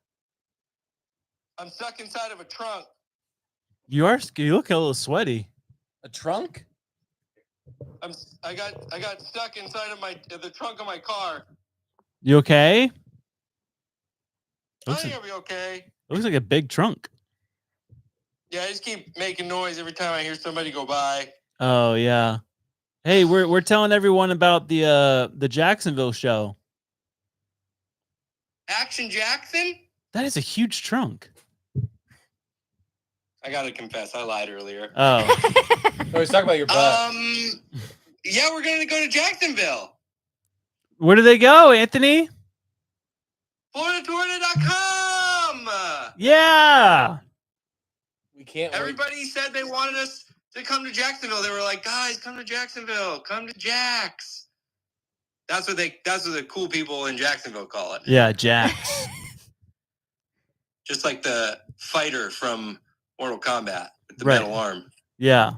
I'm stuck inside of a trunk. You look a little sweaty. A trunk? I got stuck inside of the trunk of my car. You okay? I Looks think like, I'll be okay. looks like a big trunk. Yeah, I just keep making noise every time I hear somebody go by. Oh yeah. Hey, we're telling everyone about the Jacksonville show. Action Jackson? That is a huge trunk. I gotta confess, I lied earlier. Oh. No, he's talking about your Yeah, we're gonna go to Jacksonville. Where do they go, Anthony? FloridaTour.com. Yeah. We can't. Everybody said they wanted us to come to Jacksonville. They were like, guys, come to Jacksonville. Come to Jax. That's what the cool people in Jacksonville call it. Yeah, Jax. Just like the fighter from Mortal Kombat with the Right. metal arm. Yeah.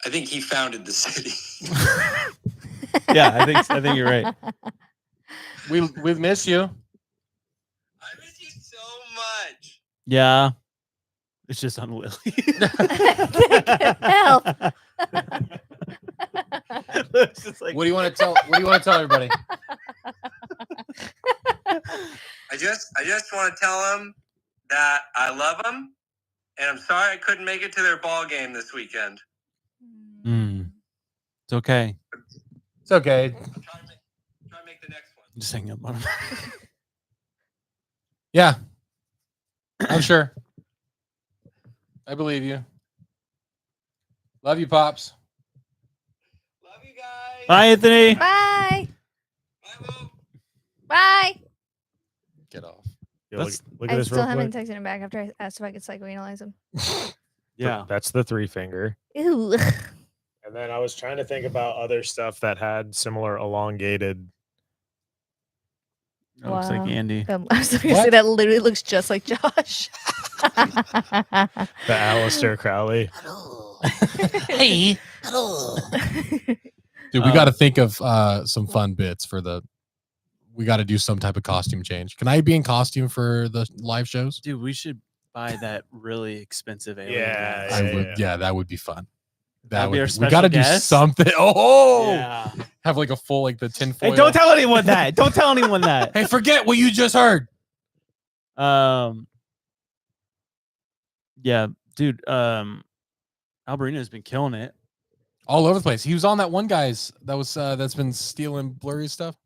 I think he founded the city. Yeah, I think you're right. We miss you. I miss you so much. Yeah. It's just on Lily. Help. It's just like, What do you want to tell? What do you want to tell everybody? I just want to tell them that I love them, and I'm sorry I couldn't make it to their ball game this weekend. It's okay. It's okay. I'm trying to make the next one. Just hang up on him. Yeah. I'm sure. I believe you. Love you, Pops. Love you guys. Bye, Anthony. Bye. Bye, Bo. Bye. Get off. Yeah, look, That's- look at I this still real haven't quick. texted him back after I asked if I could psychoanalyze him. Yeah. That's the 3 finger. Ew. And then I was trying to think about other stuff that had similar elongated. That looks like Wow. Andy. I was going to say What? that literally looks just like Josh. The Aleister Crowley. Hey. Dude, we got to think of some fun bits for the. We got to do some type of costume change. Can I be in costume for the live shows? Dude, we should buy that really expensive alien. Yeah, mask. I would. Yeah, that would be fun. That'd be our we special got to do guest? something. Oh, Yeah. have like a full like the tin Hey, foil. don't tell anyone that. Don't tell anyone that. Hey, forget what you just heard. Yeah, dude. Alberino's been killing it. All over the place. He was on that one guy's that was that's been stealing blurry stuff.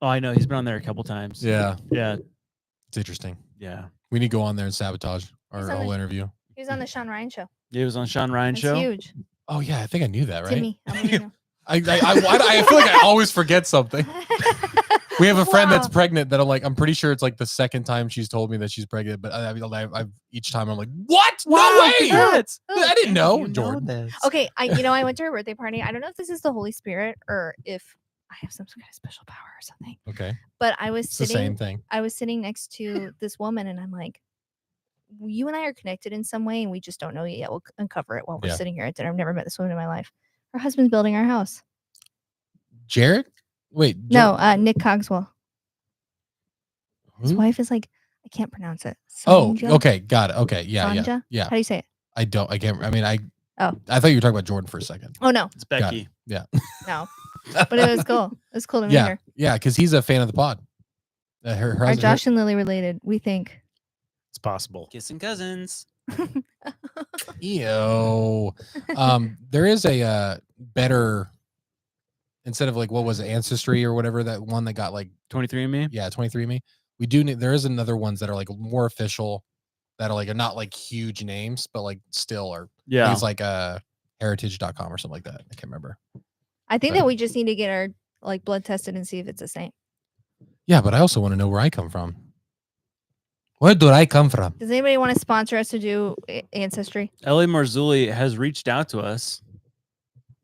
Oh, I know. He's been on there a couple times. Yeah, Yeah. it's interesting. Yeah. We need to go on there and sabotage our He's on whole the- interview. He was on the Sean Ryan show. He was on Sean Ryan That's show. huge. Oh yeah, I think I knew that, right? Timmy. Alberino. I feel like I always forget something. We have a friend that's pregnant that I'm pretty sure it's like the second time she's told me that she's pregnant, but I've each time I'm like, what? No way! Congrats. I didn't know, You Jordan. this. Okay, I went to her birthday party. I don't know if this is the Holy Spirit or if I have some kind of special power or something. Okay, But I was it's the same sitting thing. I was sitting next to this woman and I'm like, you and I are connected in some way and we just don't know it yet. We'll uncover it while we're Yeah. sitting here at dinner. I've never met this woman in my life. Her husband's building our house. Jared? Wait, No, Nick Cogswell. His who? wife is like, I can't pronounce it. Oh, Sanja? okay, got it. Okay, yeah, Sanja? yeah. How do you say it? I can't. I mean, Oh. I thought you were talking about Jordan for a second. Oh no, It's Becky. Yeah, no. But it was cool. It was cool to meet yeah, her. yeah, because he's a fan of the pod. Her Are husband. Josh and Lily related? We think. It's possible. Kissing cousins. Ew. There is a better instead of like what was it, Ancestry or whatever, that one that got like 23andMe. yeah 23andMe. We do need there is another ones that are like more official that are not like huge names but like still are. Yeah. It's like heritage.com or something like that. I can't remember. I think But- that we just need to get our like blood tested and see if it's the same. Yeah, but I also want to know where I come from. Where do I come from? Does anybody want to sponsor us to do Ancestry? Ellie Marzulli has reached out to us,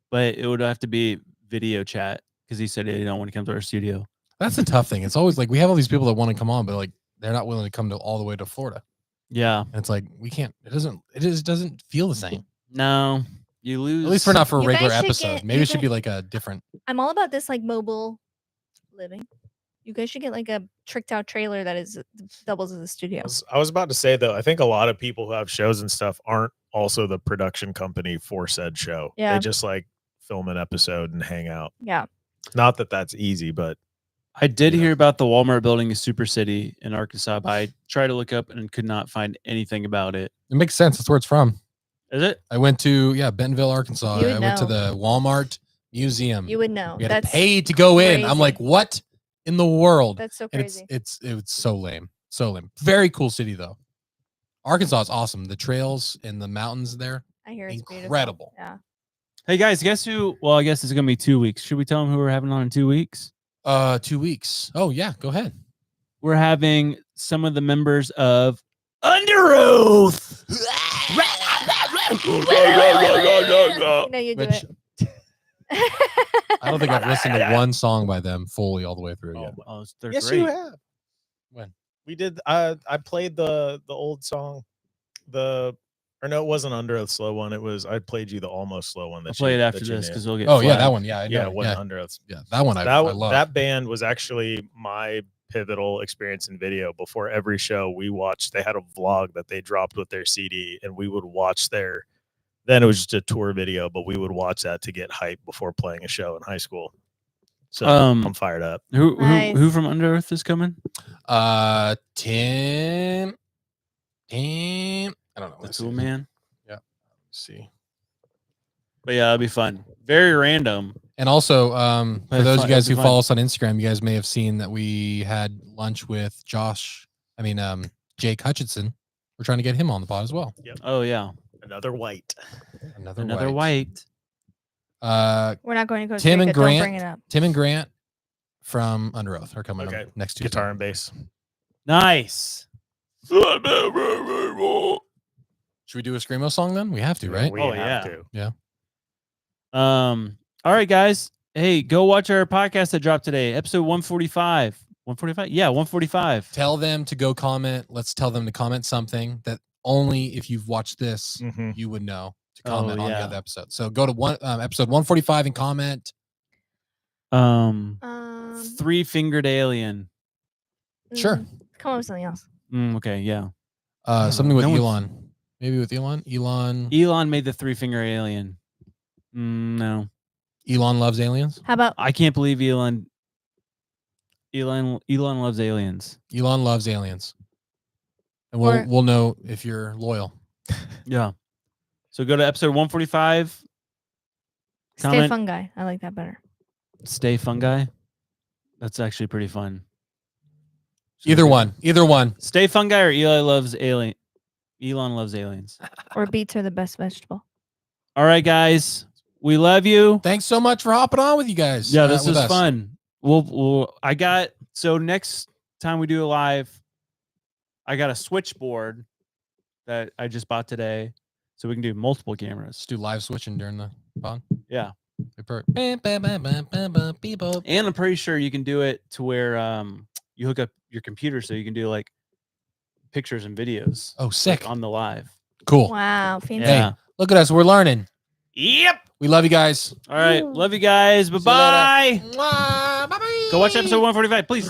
but it would have to be video chat because he said he don't want to come to our studio. That's the tough thing. It's always like we have all these people that want to come on, but like they're not willing to come to all the way to Florida. Yeah. And it's like we can't. It just doesn't feel the same. No, you lose. At least we're not for a You regular guys should episode. get- Maybe you it should guys- be like a different. I'm all about this like mobile living. You guys should get like a tricked out trailer that is doubles as a studio. I was about to say though, I think a lot of people who have shows and stuff aren't also the production company for said show. Yeah. They just like film an episode and hang out. Yeah. Not that that's easy, but I did Yeah. hear about the Walmart building a super city in Arkansas, but I tried to look up and could not find anything about it. It makes sense. That's where it's from. Is it? I went to Bentonville, Arkansas. You would I went to know. the Walmart museum. You would know. We had to That's pay to go in. I'm crazy. like, what in the world? That's so And crazy. it's so lame. So lame. Very cool city though. Arkansas is awesome. The trails and the mountains there. I hear it's beautiful. incredible. Yeah. Hey guys, guess who? Well, I guess it's gonna be 2 weeks. Should we tell them who we're having on in 2 weeks? 2 weeks. Oh yeah, go ahead. We're having some of the members of Under Oath. You know you do Which it. I don't think I've listened to one song by them fully all the way through yet. Oh, they're yes, great. you have. When? We did. I played the old song. Or no, it wasn't Under Oath slow one. It was I played you the almost slow one. I'll That play it you- after that you this knew. because we'll get. Oh yeah, flagged. that one. Yeah, I Yeah, know. it wasn't Yeah, Under Oath. yeah, that one I That love. that band was actually my pivotal experience in video. Before every show, we watched. They had a vlog that they dropped with their CD, and we would watch their. Then it was just a tour video, but we would watch that to get hype before playing a show in high school. So I'm fired up. Who Nice. who from Under Oath is coming? Tim. I don't know. The Let's Tool see. Man. Let's see. But yeah, it'll be fun. Very random. And also, But for those fun- of you guys it'll who be follow fun. us on Instagram, you guys may have seen that we had lunch with Jake Hutchinson. We're trying to get him on the pod as well. Oh yeah. Another white. Another white. We're not going to Costa Tim Rica. and Don't Grant. bring it up. Tim and Grant from Under Oath are coming Okay. up next Tuesday. Guitar and bass. Nice. Should we do a Screamo song then? We have to, right? We Oh, have yeah. to. All right, guys. Hey, go watch our podcast that dropped today, episode 145. 145? Yeah, 145. Tell them to go comment. Let's tell them to comment something that only if you've watched this, Mhm. you would know to Oh, comment on the yeah. other episode. So go to episode 145 and comment. Three-fingered alien. Sure. Come up with something else. Okay, yeah. Something with No one's- Elon. Maybe with Elon. Elon made the three-finger alien. No. Elon loves aliens. How about I can't believe Elon loves aliens. Elon loves aliens. And Or- we'll know if you're loyal. Yeah. So go to episode 145. stay Comment. fungi? I like that better. Stay fungi. That's actually pretty fun. Either one. Stay fungi or Elon loves aliens. Or beets are the best vegetable. All right, guys. We love you. Thanks so much for hopping on with you guys. Yeah, this with is us. fun. So next time we do a live, I got a switchboard that I just bought today, so we can do multiple cameras. Just do live switching during the pod. Yeah, And and I'm pretty sure you can do it to where you hook up your computer so you can do like pictures and videos. Oh, sick. Like, on the live. Cool. Wow, fantastic. Yeah. Look at us. We're learning. Yep. We love you guys. All right. Love you guys. Bye bye. Bye bye. Go watch episode 145, please.